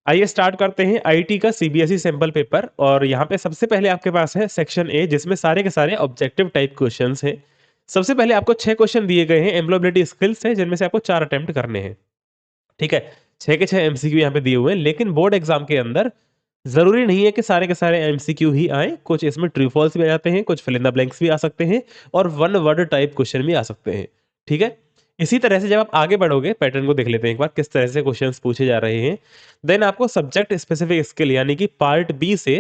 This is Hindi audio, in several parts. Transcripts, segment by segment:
आइए स्टार्ट करते हैं आईटी का सीबीएसई सैंपल पेपर। और यहाँ पे सबसे पहले आपके पास है सेक्शन ए, जिसमें सारे के सारे ऑब्जेक्टिव टाइप क्वेश्चंस हैं। सबसे पहले आपको 6 क्वेश्चन दिए गए हैं, एम्प्लॉयबिलिटी स्किल्स हैं, जिनमें से आपको 4 अटेम्प्ट करने हैं। ठीक है? 6 के 6 एमसीक्यू यहाँ पे दिए हुए हैं, लेकिन बोर्ड एग्जाम के अंदर ज़रूरी नहीं है कि सारे के सारे एमसीक्यू ही आएँ। कुछ इसमें ट्रू फॉल्स भी आ जाते हैं, कुछ फिल इन द ब्लैंक्स भी आ सकते हैं और वन वर्ड टाइप क्वेश्चन भी आ सकते हैं। ठीक है? इसी तरह से जब आप आगे बढ़ोगे, पैटर्न को देख लेते हैं एक बार, किस तरह से क्वेश्चंस पूछे जा रहे हैं। देन आपको सब्जेक्ट स्पेसिफिक स्किल यानी कि पार्ट बी से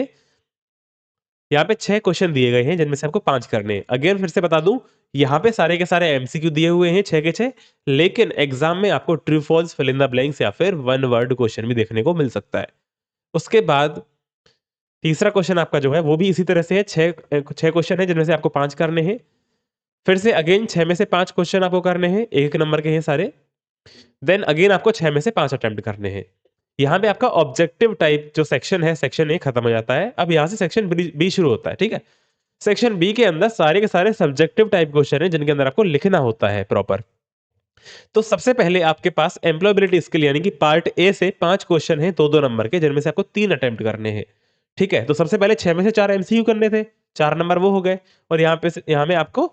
यहाँ पे 6 क्वेश्चन दिए गए हैं, जिनमें से आपको 5 करने हैं। अगेन फिर से बता दूं, यहाँ पे सारे के सारे एमसीक्यू दिए हुए हैं 6 के 6, लेकिन एग्जाम में आपको true false, fill in the blanks या फिर वन वर्ड क्वेश्चन भी देखने को मिल सकता है। उसके बाद तीसरा क्वेश्चन आपका जो है वो भी इसी तरह से है। 6 क्वेश्चन है, जिनमें से आपको 5 करने हैं। फिर से अगेन 6 में से 5 क्वेश्चन आपको करने हैं, 1 नंबर के हैं सारे। देन अगेन आपको 6 में से 5 अटेम्प्ट करने हैं। यहाँ पे आपका ऑब्जेक्टिव टाइप जो सेक्शन है, सेक्शन ए खत्म हो जाता है। अब यहाँ से सेक्शन बी शुरू होता है। ठीक है? सेक्शन बी के अंदर सारे के सारे सब्जेक्टिव टाइप क्वेश्चन हैं, जिनके अंदर आपको लिखना होता है प्रॉपर। तो सबसे पहले आपके पास एम्प्लॉयबिलिटी स्किल यानी कि पार्ट ए से 5 क्वेश्चन हैं, 2-2 नंबर के, जिनमें से आपको 3 अटेम्प्ट करने हैं। ठीक है? तो सबसे पहले 6 में से 4 एमसीक्यू करने थे, 4 नंबर वो हो गए। और यहाँ में आपको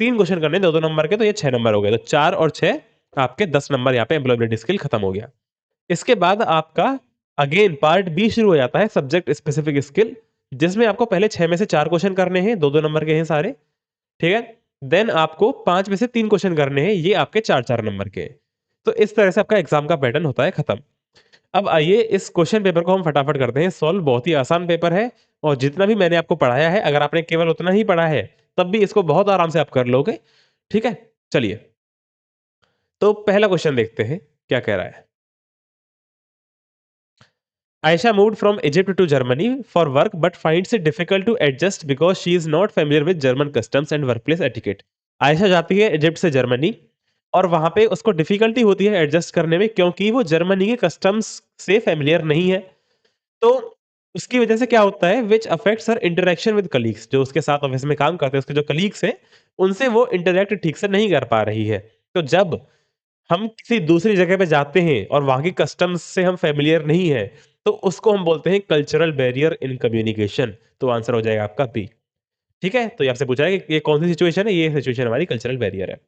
3 क्वेश्चन करने 2-2 नंबर के, तो ये 6 नंबर हो गए। तो 4 और 6 आपके 10 नंबर यहाँ पे एम्प्लॉयबिलिटी स्किल खत्म हो गया। इसके बाद आपका अगेन पार्ट बी शुरू हो जाता है, सब्जेक्ट स्पेसिफिक स्किल, जिसमें आपको पहले 6 में से 4 क्वेश्चन करने हैं, 2-2 नंबर के हैं सारे। ठीक है? देन आपको 5 में से 3 क्वेश्चन करने हैं, ये आपके 4-4 नंबर के हैं। तो इस तरह से आपका एग्जाम का पैटर्न होता है खत्म। अब आइए इस क्वेश्चन पेपर को हम फटाफट करते हैं सॉल्व। बहुत ही आसान पेपर है, और जितना भी मैंने आपको पढ़ाया है, अगर आपने केवल उतना ही पढ़ा है, तब भी इसको बहुत आराम से आप कर लोगे। ठीक है? चलिए, तो पहला क्वेश्चन देखते हैं क्या कह रहा है। Aisha moved from Egypt to Germany for work but finds it difficult to adjust because she is not familiar with German customs and workplace etiquette. Ayesha जाती है इजिप्ट से जर्मनी, और वहां पे उसको डिफिकल्टी होती है एडजस्ट करने में, क्योंकि वो जर्मनी के कस्टम्स से फेमिलियर नहीं है। तो उसकी वजह से क्या होता है, which affects her interaction with colleagues, जो उसके साथ ऑफिस में काम करते हैं, उसके जो कलीग्स हैं, उनसे वो इंटरेक्ट ठीक से नहीं कर पा रही है। तो जब हम किसी दूसरी जगह पे जाते हैं और वहाँ की कस्टम्स से हम फ़ैमिलियर नहीं हैं, तो उसको हम बोलते हैं कल्चरल बैरियर इन कम्युनिकेशन। तो आंसर हो जाएगा आपका बी। ठीक है? तो ये आपसे पूछा है कि ये कौन-सी सिचुएशन है? ये सिचुएशन हमारी कल्चरल बैरियर है।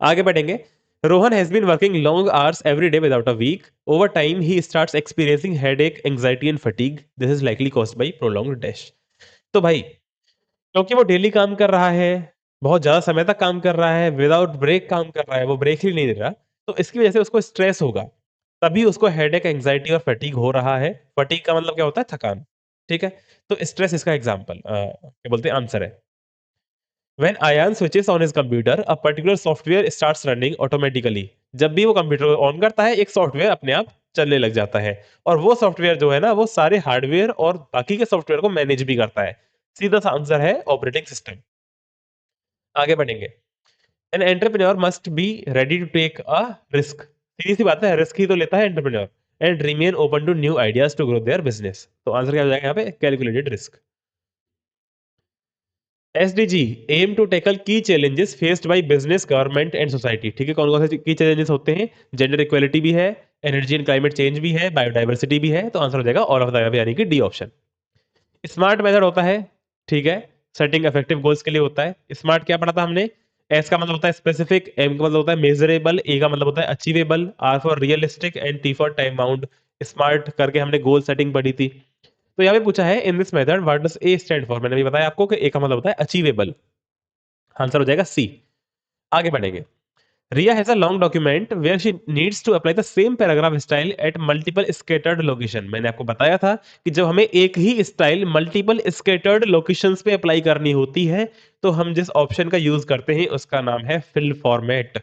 आगे बढ़ेंगे। Rohan has been working long hours every day without a week. Over time he starts experiencing headache, anxiety and fatigue. This is likely caused by prolonged dash. तो भाई, क्योंकि वो डेली काम कर रहा है, बहुत ज़्यादा समय तक काम कर रहा है, विदाउट ब्रेक काम कर रहा है, वो ब्रेक ही नहीं ले रहा, तो इसकी वजह से उसको स्ट्रेस होगा। तभी उसको हेडेक, एंग्जायटी और फटीग हो रहा है। फटीग का मतलब क्या होता है? थकान। ठीक है? तो स्ट्रेस इसका एग्जाम्पल क्या बोलते हैं, आंसर है। When Ayaan switches on his computer, a particular software starts running automatically. जब भी वो कंप्यूटर ऑन करता है, एक सॉफ्टवेयर अपने आप चलने लग जाता है, और वो सॉफ्टवेयर जो है ना, वो सारे हार्डवेयर और बाकी के सॉफ्टवेयर को मैनेज भी करता है। सीधा सा आंसर है ऑपरेटिंग सिस्टम। आगे बढ़ेंगे। An entrepreneur must be ready to take a risk. सीधी सी बात है, रिस्क ही तो लेता है entrepreneur. And remain open to new ideas to grow their business. तो आंसर क्या हो जाएगा यहाँ पे? Calculated risk. SDG aim to tackle की challenges faced by business, government and society. ठीक है? कौन कौन से की चैलेंजेस होते हैं? जेंडर इक्वालिटी भी है, एनर्जी एंड क्लाइमेट चेंज भी है, बायोडाइवर्सिटी भी है। तो आंसर हो जाएगा ऑल ऑफ द अबव, यानी कि डी ऑप्शन। स्मार्ट मेथड होता है, ठीक है, सेटिंग इफेक्टिव गोल्स के लिए होता है। स्मार्ट क्या पढ़ा था हमने? एस का मतलब होता है स्पेसिफिक, एम का मतलब होता है मेजरेबल, ए का मतलब होता है achievable, R for realistic and T for time bound. Smart करके हमने गोल सेटिंग पढ़ी थी। तो यहाँ पे पूछा है in this method what does a stand for. मैंने भी बताया आपको कि ए का मतलब होता है अचीवेबल। आंसर हो जाएगा सी। आगे बढ़ेंगे। Ria has a long document where she needs to apply the same paragraph style at multiple scattered location। मैंने आपको बताया था कि जब हमें एक ही स्टाइल मल्टीपल स्कैटर्ड लोकेशंस पे अप्लाई करनी होती है, तो हम जिस ऑप्शन का यूज करते हैं उसका नाम है फिल फॉर्मेट।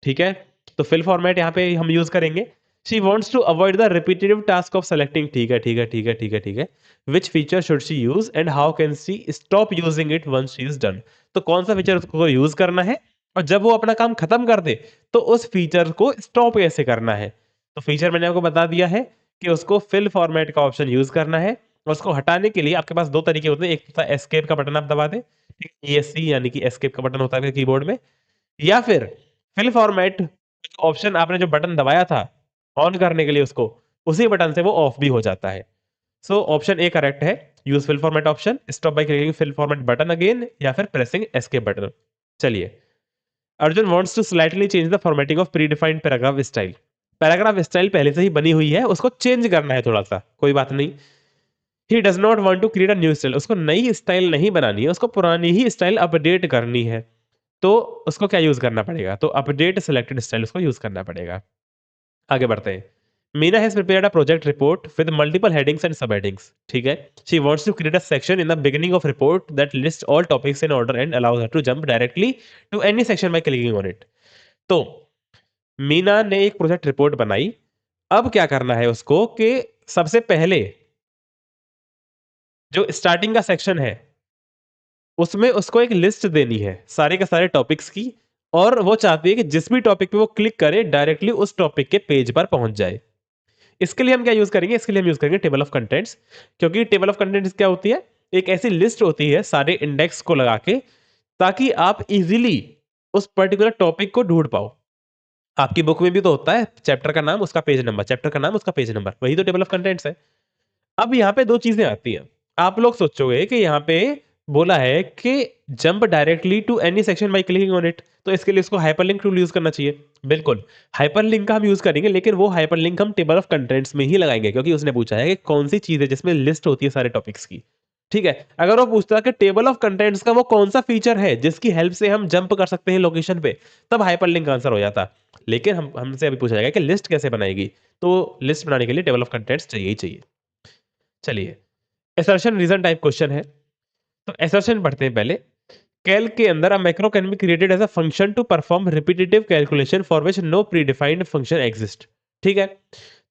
ठीक है? तो फिल फॉर्मेट यहाँ पे हम यूज करेंगे। She wants to avoid the repetitive task of selecting. ठीक है, ठीक है, ठीक है, ठीक है, ठीक है। Which feature should she use and how can she stop using it once she is done. तो कौन सा फीचर उसको यूज करना है, और जब वो अपना काम खत्म कर दे, तो उस फीचर को स्टॉप कैसे करना है। तो फीचर मैंने आपको बता दिया है कि उसको फिल फॉर्मेट का ऑप्शन यूज करना है। और उसको हटाने के लिए आपके पास दो तरीके होते हैं। एक होता है एस्केप का बटन आप दबा दें, ठीक है, ESC यानी कि एस्केप का बटन होता है कीबोर्ड में। या फिर फिल फॉर्मेट ऑप्शन आपने जो बटन दबाया था ऑन करने के लिए उसको, उसी बटन से वो ऑफ भी हो जाता है। सो ऑप्शन ए करेक्ट है, use fill format option, stop by clicking fill format button again, या फिर प्रेसिंग एस्केप बटन। चलिए, Arjun wants to slightly change the formatting of predefined paragraph style. Paragraph style पहले से ही बनी हुई है, उसको चेंज करना है थोड़ा सा, कोई बात नहीं। He does not want to create a new style, उसको नई स्टाइल नहीं बनानी है, उसको पुरानी ही स्टाइल अपडेट करनी है। तो उसको क्या यूज करना पड़ेगा? तो अपडेट सिलेक्टेड स्टाइल उसको यूज करना पड़ेगा। आगे बढ़ते हैं। Meena has prepared a project report with multiple headings and sub headings. ठीक है, she wants to create a section in the beginning of report that list all topics in order and allows her to jump directly to any section by clicking on it. तो मीना ने एक प्रोजेक्ट रिपोर्ट बनाई। अब क्या करना है उसको कि सबसे पहले जो स्टार्टिंग का सेक्शन है उसमें उसको एक लिस्ट देनी है सारे के सारे टॉपिक्स की, और वो चाहती है कि जिस भी टॉपिक पे वो क्लिक करे डायरेक्टली उस टॉपिक के पेज पर पहुंच जाए। इसके लिए हम क्या यूज करेंगे? इसके लिए हम यूज करेंगे टेबल ऑफ कंटेंट्स। क्योंकि टेबल ऑफ कंटेंट्स क्या होती है? एक ऐसी लिस्ट होती है सारे इंडेक्स को लगा के, ताकि आप इजीली उस पर्टिकुलर टॉपिक को ढूंढ पाओ। आपकी बुक में भी तो होता है, चैप्टर का नाम उसका पेज नंबर, चैप्टर का नाम उसका पेज नंबर, वही तो टेबल ऑफ कंटेंट्स है। अब यहाँ पे दो चीजें आती हैं। आप लोग सोचोगे कि यहाँ पे बोला है कि jump directly to any section by clicking on it, तो इसके लिए इसको हाइपरलिंक टूल यूज करना चाहिए। बिल्कुल, हाइपरलिंक का हम यूज करेंगे, लेकिन वो हाइपरलिंक हम टेबल ऑफ कंटेंट्स में ही लगाएंगे, क्योंकि उसने पूछा है कि कौन सी चीज है जिसमें लिस्ट होती है सारे टॉपिक्स की। ठीक है, अगर वो पूछता है कि टेबल ऑफ कंटेंट्स का वो कौन सा फीचर है जिसकी हेल्प से हम जंप कर सकते हैं लोकेशन पे, तब हाइपरलिंक आंसर हो जाता। लेकिन हमसे अभी पूछा जाएगा कि लिस्ट कैसे बनाएगी, तो लिस्ट बनाने के लिए टेबल ऑफ कंटेंट्स चाहिए ही चाहिए। चलिए, असर्शन रीजन टाइप क्वेश्चन है, तो असर्शन पढ़ते हैं पहले। कैल के अंदर a macro can be created as a function to perform repetitive calculation for which no predefined function exist. ठीक है,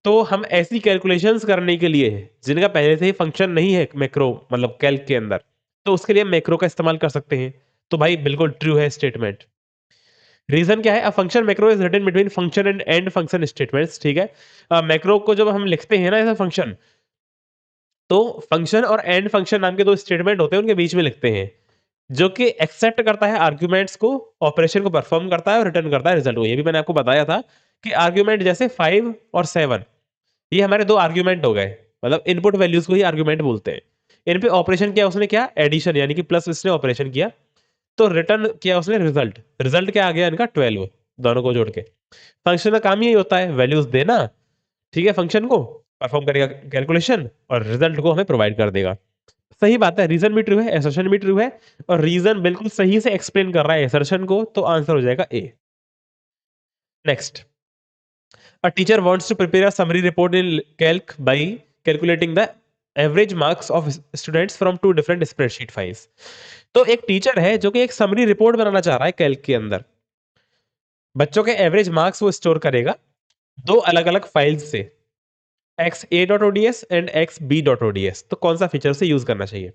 तो हम ऐसी कैलकुलेशंस करने के लिए जिनका पहले से ही फंक्शन नहीं है मैक्रो मतलब कैल के अंदर, तो उसके लिए मैक्रो का इस्तेमाल कर सकते हैं। तो भाई बिल्कुल ट्रू है स्टेटमेंट। रीजन क्या है? A function macro is written between function and end function statements. ठीक है, मैक्रो को जब हम लिखते हैं ना एज अ फंक्शन, तो फंक्शन और एंड फंक्शन नाम के दो स्टेटमेंट होते हैं, उनके बीच में लिखते हैं, जो कि एक्सेप्ट करता है आर्ग्यूमेंट्स को, ऑपरेशन को परफॉर्म करता है और रिटर्न करता है रिजल्ट को। ये भी मैंने आपको बताया था कि आर्ग्यूमेंट जैसे 5 और 7 ये हमारे दो आर्ग्यूमेंट हो गए, मतलब इनपुट वैल्यूज को ही आर्ग्यूमेंट बोलते हैं। इन पे ऑपरेशन किया उसने, क्या एडिशन यानी कि प्लस इसने ऑपरेशन किया, तो रिटर्न किया उसने रिजल्ट। रिजल्ट क्या आ गया इनका? 12, दोनों को जोड़ के। फंक्शन का काम यही होता है, वैल्यूज देना, ठीक है, फंक्शन को परफॉर्म करेगा कैलकुलेशन और रिजल्ट को हमें प्रोवाइड कर देगा। सही बात है, रीजन भी ट्रू है, असर्शन भी ट्रू है, और रीजन बिल्कुल सही से एक्सप्लेन कर रहा है असर्शन को, तो आंसर हो जाएगा A. Next, a teacher wants to prepare a summary report in Calc by calculating the average marks of students from two different spreadsheet files. तो एक टीचर है जो कि एक समरी रिपोर्ट बनाना चाह रहा है कैल्क के अंदर। बच्चों के एवरेज मार्क्स वो स्टोर करेगा दो अलग अलग फाइल्स से, xa.ods एंड xb.ods। तो कौन सा फीचर से यूज करना चाहिए?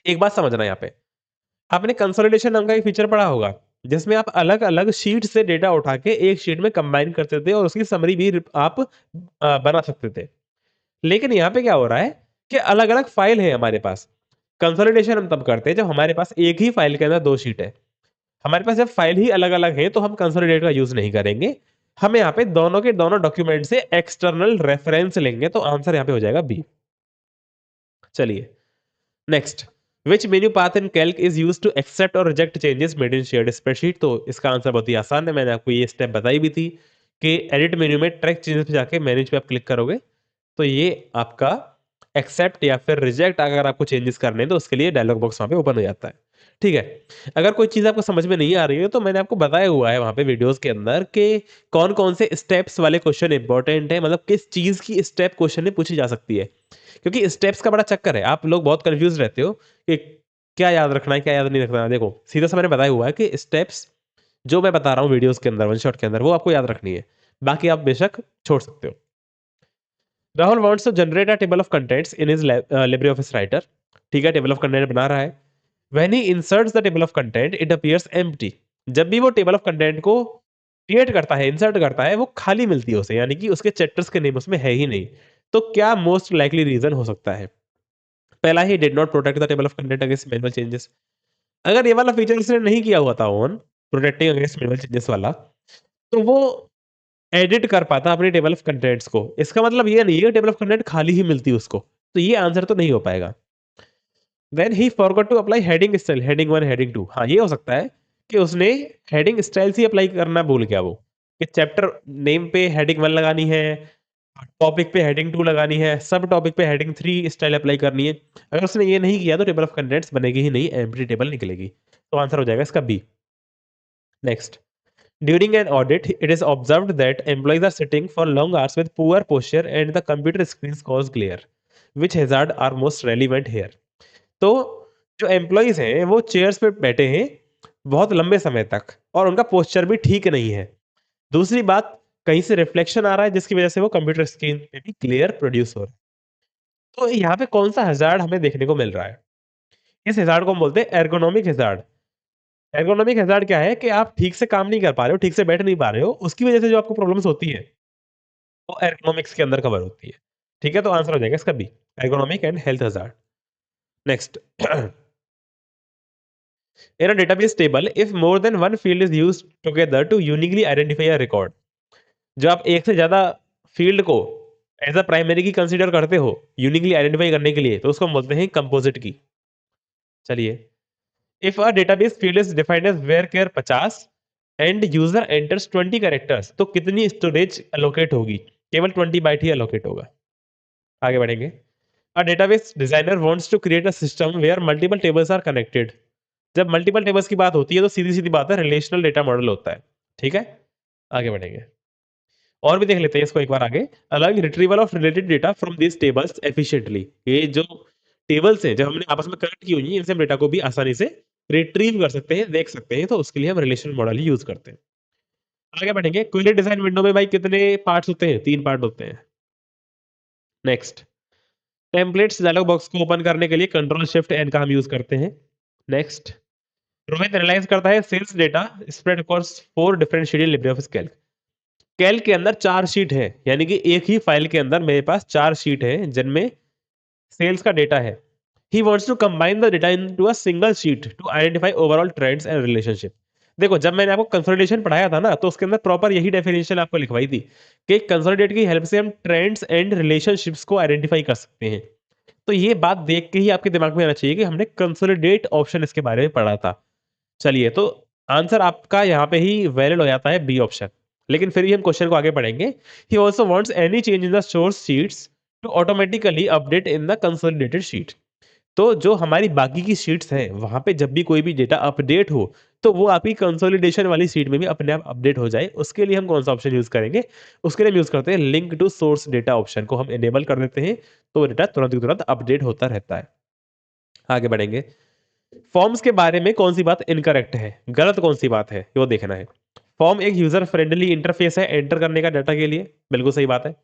एक बात समझना यहाँ पे, आपने कंसोलिडेशन नाम का एक फीचर पढ़ा होगा, जिसमें आप अलग अलग शीट से डेटा उठा के एक शीट में कंबाइन करते थे और उसकी समरी भी आप बना सकते थे। लेकिन यहाँ पे क्या हो रहा है कि अलग अलग फाइल है हमारे पास। कंसोलिडेशन हम तब करते हैं जब हमारे पास एक ही फाइल के अंदर दो शीट है। हमारे पास जब फाइल ही अलग अलग है तो हम कंसोलिडेट का यूज नहीं करेंगे। हम यहाँ पे दोनों के दोनों डॉक्यूमेंट से एक्सटर्नल रेफरेंस लेंगे, तो आंसर यहाँ पे हो जाएगा बी। चलिए, next, which menu path in Calc is use to accept और reject changes made in shared spreadsheet. तो इसका आंसर बहुत ही आसान है, मैंने आपको ये स्टेप बताई भी थी कि एडिट मेन्यू में ट्रैक चेंजेस पे जाके मैनेज पे आप क्लिक करोगे, तो ये आपका एक्सेप्ट या फिर रिजेक्ट अगर आपको चेंजेस करने हैं तो उसके लिए डायलॉग बॉक्स वहां पे ओपन हो जाता है। ठीक है, अगर कोई चीज़ आपको समझ में नहीं आ रही है तो मैंने आपको बताया हुआ है वहां पे वीडियोस के अंदर कि कौन कौन से स्टेप्स वाले क्वेश्चन इंपॉर्टेंट है, मतलब किस चीज़ की स्टेप क्वेश्चन में पूछी जा सकती है। क्योंकि स्टेप्स का बड़ा चक्कर है, आप लोग बहुत कंफ्यूज रहते हो कि क्या याद रखना है क्या याद नहीं रखना है। देखो सीधा सा मैंने बताया हुआ है कि स्टेप्स जो मैं बता रहा हूँ वीडियोस के अंदर वन शॉट के अंदर वो आपको याद रखनी है, बाकी आप बेशक छोड़ सकते हो। Rahul wants to generate a table of contents in his LibreOffice Writer. ठीक है, टेबल ऑफ कंटेंट बना रहा है। When he inserts the table of content it appears empty. जब भी वो टेबल ऑफ कंटेंट को क्रिएट करता है, इंसर्ट करता है, वो खाली मिलती है उसे, यानी कि उसके चैप्टर्स के नेम उसमें है ही नहीं। तो क्या मोस्ट लाइकली रीजन हो सकता है? पहला, he did not protect the table of content against manual changes. अगर ये वाला फीचर उसने नहीं किया हुआ था on, protecting against manual changes वाला, तो वो एडिट कर पाता अपनी टेबल ऑफ कंटेंट्स को। इसका मतलब ये नहीं है टेबल ऑफ कंटेंट खाली ही मिलती है उसको। तो ये आंसर तो नहीं हो पाएगा। Then he forgot to apply heading style, heading 1, heading 2। हाँ, ये हो सकता है कि उसने हेडिंग स्टाइल ही अप्लाई करना भूल गया वो, कि चैप्टर नेम पे हेडिंग 1 लगानी है, टॉपिक पे हेडिंग 2 लगानी है, सब टॉपिक पे हेडिंग 3 स्टाइल अप्लाई करनी है। अगर उसने ये नहीं किया तो टेबल ऑफ कंटेंट्स बनेगी ही नहीं, एम्प्टी टेबल निकलेगी। तो आंसर हो जाएगा इसका B. Next, during an audit, it is observed that employees are sitting for long hours with poor posture and the computer screens cause glare. Which hazard are most relevant here? तो जो एम्प्लॉइज हैं वो चेयर्स पे बैठे हैं बहुत लंबे समय तक और उनका पोस्चर भी ठीक नहीं है। दूसरी बात, कहीं से रिफ्लेक्शन आ रहा है जिसकी वजह से वो कंप्यूटर स्क्रीन पे भी क्लियर प्रोड्यूस हो रहा है। तो यहाँ पे कौन सा हजार्ड हमें देखने को मिल रहा है? इस हजार्ड को हम बोलते हैं एर्गोनॉमिक हजार्ड। एर्गोनॉमिक हैज़ार्ड क्या है कि आप ठीक से काम नहीं कर पा रहे हो, ठीक से बैठ नहीं पा रहे हो, उसकी वजह से जो आपको प्रॉब्लम्स होती है, वो एर्गोनॉमिक्स के अंदर कवर होती है। ठीक है? तो आंसर हो जाएगा इसका B, ergonomic and health hazard. Next, in a database table if more than one field is used together to uniquely identify a record. जो आप एक से ज़्यादा फील्ड को as a primary key consider करते हो, यूनिकली आइडेंटिफाई करने के लिए, तो उसको हम बोलते हैं कंपोजिट की। चलिए, if a database field is defined as varchar 50 and user enters 20 characters, तो कितनी स्टोरेज अलोकेट होगी? केवल 20 बाइट ही अलोकेट होगा। आगे बढ़ेंगे। A database designer wants to create a system where multiple tables are connected. जब मल्टीपल टेबल्स की बात होती है तो सीधी सीधी बात है, रिलेशनल डेटा मॉडल होता है। ठीक है, आगे बढ़ेंगे और भी देख लेते हैं इसको एक बार आगे। Allowing retrieval of related data from this tables efficiently. ये जो टेबल्स हैं जो हमने आपस में कनेक्ट की हुई हैं, इनसे हम डेटा को भी आसानी से रिट्रीव कर सकते हैं, देख सकते हैं, तो उसके लिए हम रिलेशनल मॉडल ही यूज करते हैं। आगे बढ़ेंगे। क्वेरी डिजाइन विंडो में भाई कितने पार्ट्स होते हैं? 3 पार्ट होते हैं। नेक्स्ट, टेम्पलेट्स डायलॉग बॉक्स को ओपन करने के लिए कंट्रोल शिफ्ट एन का हम यूज करते हैं। नेक्स्ट, रोहित एनालाइज करता है sales data spread across 4 different sheet in LibreOffice Calc. Calc के अंदर 4 शीट है, यानी कि एक ही फाइल के अंदर मेरे पास 4 शीट है जिनमें सेल्स का डेटा है। He wants to combine the data into a single sheet to identify overall trends and relationship. देखो, जब मैंने आपको कंसोलिडेशन पढ़ाया था ना, तो उसके अंदर प्रॉपर यही डेफिनेशन आपको लिखवाई थी कि कंसोलिडेट की हेल्प से हम ट्रेंड्स एंड रिलेशनशिप्स को आइडेंटिफाई कर सकते हैं। तो ये बात देख के ही आपके दिमाग में आना चाहिए कि हमने कंसोलिडेट ऑप्शन इसके बारे में पढ़ा था। चलिए, तो आंसर आपका यहाँ पे ही वैलिड हो जाता है, बी ऑप्शन। लेकिन फिर भी हम क्वेश्चन को आगे पढ़ेंगे। He also wants any change in the source sheets to automatically update in the consolidated sheet. तो जो हमारी बाकी की शीट्स हैं, वहाँ पे जब भी कोई भी डेटा अपडेट हो, तो वो आपकी कंसोलिडेशन वाली शीट में भी अपने आप अपडेट हो जाए, उसके लिए हम कौन-सा ऑप्शन यूज़ करेंगे? उसके लिए हम यूज़ करते हैं link to source data option को हम इनेबल कर देते हैं, तो डेटा तुरंत की तुरंत अपडेट होता रहता है। आगे बढ़ेंगे। फॉर्म्स के बारे में कौन-सी बात इनकरेक्ट है? गलत कौन-सी बात है? वो देखना है। फॉर्म एक यूज़र फ्रेंडली इंटरफेस है एंटर करने का डाटा के लिए, बिल्कुल सही बात है।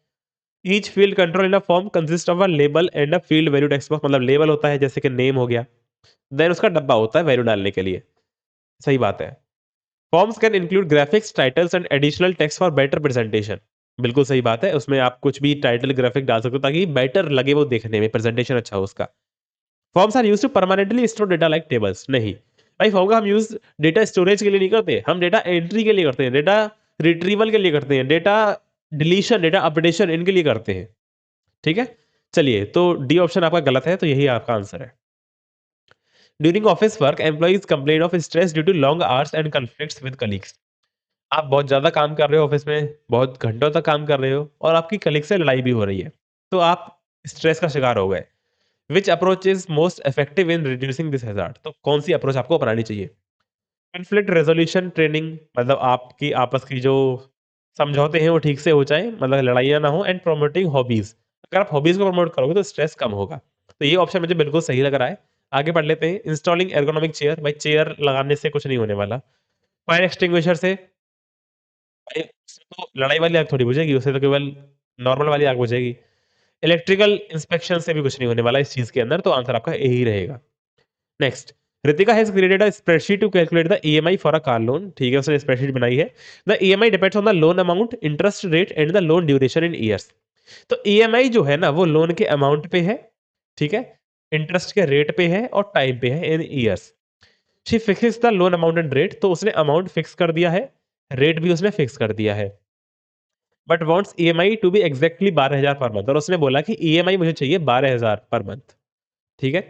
Each field control in a form consist of a label and a field value text box. मतलब लेबल होता है जैसे कि नेम हो गया, देन उसका डब्बा होता है वैल्यू डालने के लिए। सही बात है। Forms can include graphics, titles and additional text for better presentation. बिल्कुल सही बात है। उसमें आप कुछ भी टाइटल, ग्राफिक डाल सकते हो ताकि बेटर लगे वो देखने में, प्रेजेंटेशन अच्छा हो उसका। Forms are used to permanently store data like tables. नहीं, भाई फॉर्म का हम यूज़ डेटा स्टोरेज के लिए नहीं करते, हम डेटा एंट्री के लिए करते हैं, डेटा रिट्रीवल के लिए करते हैं, डेटा डिलीशन, डेटा अपडेशन इनके लिए करते हैं। ठीक है? चलिए, तो डी ऑप्शन आपका गलत है, तो यही आपका आंसर है। During office work employees complain of stress due to long hours and conflicts with colleagues. आप बहुत ज़्यादा काम कर रहे हो ऑफिस में, बहुत घंटों तक काम कर रहे हो और आपकी कलीग से लड़ाई भी हो रही है। तो आप स्ट्रेस का शिकार हो गए। Which approach is most effective in reducing this hazard? तो कौन सी अप्रोच आपको अपनानी चाहिए? कॉन्फ्लिक्ट रेजोल्यूशन ट्रेनिंग, मतलब आपकी आपस की जो समझौते हैं वो ठीक से हो जाए, मतलब लड़ाइयाँ ना हो, एंड प्रमोटिंग हॉबीज। अगर आप हॉबीज को प्रमोट करोगे तो स्ट्रेस कम होगा। तो ये ऑप्शन मुझे बिल्कुल सही लग रहा है। आगे बढ़ लेते हैं। इंस्टॉलिंग एर्गोनॉमिक चेयर, भाई चेयर लगाने से कुछ नहीं होने वाला। फायर एक्सटिंग्विशर से, भाई उससे तो लड़ाई वाली आग थोड़ी बुझेगी, उससे तो केवल नॉर्मल वाली आग बुझेगी। इलेक्ट्रिकल इंस्पेक्शन से भी कुछ नहीं होने वाला इस चीज के अंदर, तो आंसर आपका यही रहेगा। Next, Ritika has created a spreadsheet to calculate the EMI for a car loan। ठीक है, उसने स्प्रेडशीट बनाई है। The EMI depends on the loan amount, interest rate and the loan duration in years। तो EMI जो है ना, वो लोन के अमाउंट पे है, ठीक है, इंटरेस्ट के रेट पे है और टाइम पे है, इन years. She fixes the loan amount and rate, तो उसने अमाउंट फिक्स कर दिया है, रेट भी उसने फिक्स कर दिया है। But wants EMI to be exactly 12,000 per month, और उसने बोला कि ईएमआई मुझे चाहिए 12,000 पर मंथ। ठीक है।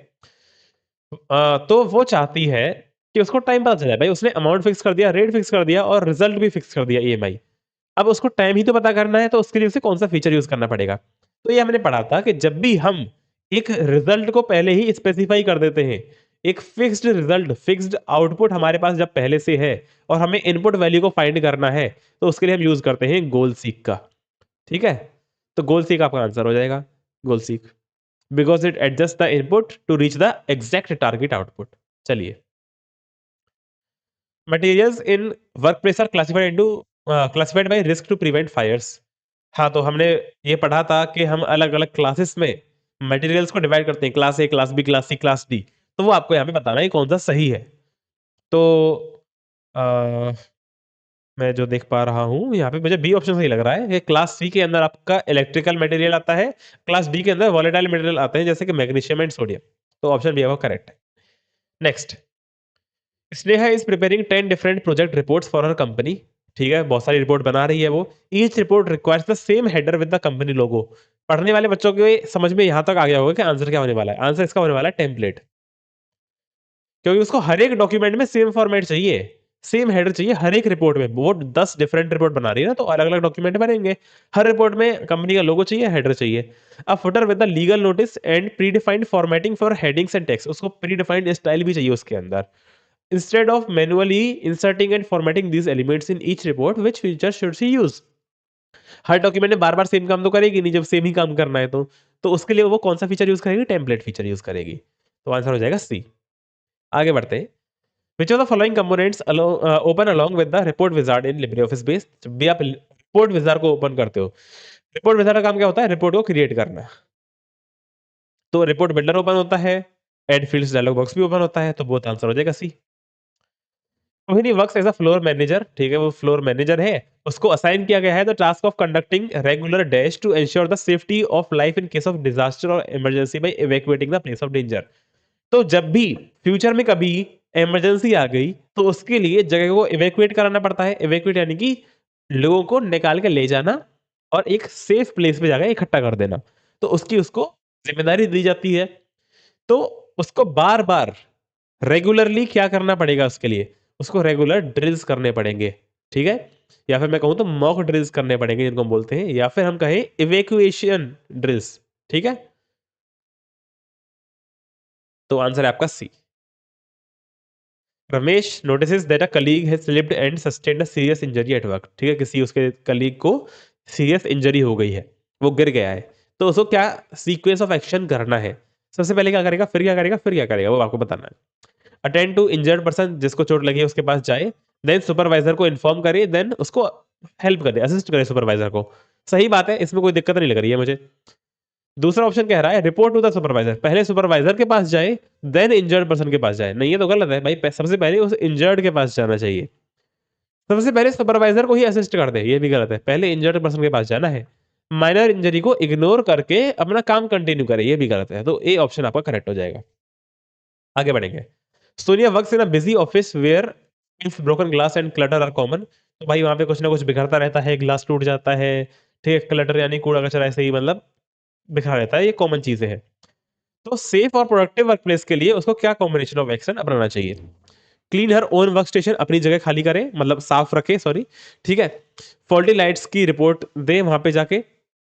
तो वो चाहती है कि उसको टाइम पता चल जाए। भाई उसने अमाउंट फिक्स कर दिया, रेट फिक्स कर दिया और रिजल्ट भी फिक्स कर दिया ईएमआई। अब उसको टाइम ही तो पता करना है, तो उसके लिए उसे कौन-सा फीचर यूज़ करना पड़ेगा। तो ये हमने पढ़ा था कि जब भी हम एक रिजल्ट को पहले ही स्पेसिफाई कर देते हैं, एक फिक्स्ड रिजल्ट, फिक्स्ड आउटपुट हमारे पास जब पहले से है और हमें इनपुट वैल्यू को फाइंड करना है, तो उसके लिए हम यूज़ करते हैं गोल सीक का। ठीक है? तो गोल सीक आपका आंसर हो जाएगा, goal seek. Because it adjust the input to reach the exact target output. चलिए, materials in workplace are classified by risk to prevent fires. हाँ, तो हमने ये पढ़ा था कि हम अलग-अलग क्लासेस में मटेरियल्स को डिवाइड करते हैं, class A, class B, class C, class D. तो वो आपको यहाँ पे बताना है कौन-सा सही है। तो अ, मैं जो देख पा रहा हूँ, यहाँ पे मुझे बी ऑप्शन सही लग रहा है कि क्लास सी के अंदर आपका इलेक्ट्रिकल मटेरियल आता है, क्लास डी के अंदर वोलेटाइल मटेरियल आते हैं, जैसे कि मैग्नीशियम एंड सोडियम। तो ऑप्शन बी आपका करेक्ट है। Next, Sneha is preparing 10 different project reports for her company. ठीक है, बहुत सारी रिपोर्ट बना रही है वो। Each report requires the same header with the company लोगो। पढ़ने वाले बच्चों के समझ में यहाँ तक आ गया होगा कि आंसर क्या होने वाला है। आंसर इसका होने वाला है टेम्पलेट, क्योंकि उसको हर एक डॉक्यूमेंट में सेम फॉर्मेट चाहिए, सेम हेडर चाहिए हर एक रिपोर्ट में। वो 10 डिफरेंट रिपोर्ट बना रही है ना, तो अलग अलग डॉक्यूमेंट बनेंगे। हर रिपोर्ट में कंपनी का लोगो चाहिए, हेडर चाहिए। अब footer with the legal notice and pre defined formatting for headings and text. उसको प्री डिफाइंड स्टाइल भी चाहिए उसके अंदर। Instead of manually inserting and formatting these elements in each report, which feature should she use? Her document में बार-बार सेम काम तो करेगी नहीं, जब सेम ही काम करना है तो। तो उसके लिए वो कौन-सा फीचर यूज़ करेगी? टेम्पलेट फीचर यूज़ करेगी। तो आंसर हो जाएगा सी। आगे बढ़ते हैं। Which of the following components open along with the report wizard in LibreOffice base? जब भी आप रिपोर्ट विज़ार्ड को ओपन करते हो, रिपोर्ट विज़ार्ड का काम क्या होता है? रिपोर्ट को क्रिएट करना। तो रिपोर्ट बिल्डर ओपन होता है, ऐड फील्ड्स डायलॉग बॉक्स भी ओपन होता है, तो बोथ आंसर हो जाएगा C. Rohini works as a floor manager. ठीक है, वो फ्लोर मैनेजर है। उसको असाइन किया गया है the task of conducting regular dash to ensure the safety of life in case of disaster और emergency by evacuating the place of danger. तो जब भी फ्यूचर में कभी इमरजेंसी आ गई, तो उसके लिए जगह को इवैक्यूएट कराना पड़ता है। इवैक्यूएट यानी कि लोगों को निकाल के ले जाना और एक सेफ प्लेस पे जाकर इकट्ठा कर देना। तो उसकी उसको जिम्मेदारी दी जाती है। तो उसको बार-बार रेगुलरली क्या करना पड़ेगा उसके लिए? उसको रेगुलर ड्रिल्स करने पड़ेंगे, ठीक है? या फिर मैं कहूँ तो मॉक ड्रिल्स करने पड़ेंगे जिनको हम बोलते हैं, या फिर हम कहें इवैक्यूएशन ड्रिल्स, ठीक है? तो आंसर है आपका C. Ramesh notices that a colleague has slipped and sustained a serious injury at work. ठीक है, किसी उसके कलीग को सीरियस इंजरी हो गई है, वो गिर गया है। तो उसको क्या सीक्वेंस ऑफ एक्शन करना है? सबसे पहले क्या करेगा, फिर क्या करेगा, फिर क्या करेगा, वो आपको बताना है। अटेंड टू इंजर्ड पर्सन, जिसको चोट लगी है उसके पास जाए, देन सुपरवाइजर को इन्फॉर्म करे, देन उसको हेल्प करे, असिस्ट करे सुपरवाइजर को। सही बात है, इसमें कोई दिक्कत नहीं लग रही है मुझे। दूसरा ऑप्शन कह रहा है रिपोर्ट टू द सुपरवाइजर, पहले सुपरवाइजर के पास जाए, देन इंजर्ड पर्सन के पास जाए। नहीं, ये तो गलत है भाई, सबसे पहले उस इंजर्ड के पास जाना चाहिए। सबसे पहले सुपरवाइजर को ही असिस्ट कर दे, ये भी गलत है, पहले इंजर्ड पर्सन के पास जाना है। माइनर इंजरी को इग्नोर करके अपना काम कंटिन्यू करे, ये भी गलत है। तो ए ऑप्शन आपका करेक्ट हो जाएगा। आगे बढ़ेंगे। Sonia works in a busy office where if broken glass and clutter are common. तो भाई वहाँ पे कुछ ना कुछ बिखरता रहता है, ग्लास टूट जाता है, ठीक है, क्लटर यानी कूड़ा कचरा ऐसे ही मतलब बिखरा रहता है, ये कॉमन चीजें हैं। तो सेफ और प्रोडक्टिव वर्कप्लेस के लिए उसको क्या कॉम्बिनेशन ऑफ एक्शन अपनाना चाहिए? Clean her own work station, अपनी जगह खाली करे, मतलब साफ रखे, सॉरी, ठीक है। फॉल्टी लाइट्स की रिपोर्ट दे वहां पे जाके,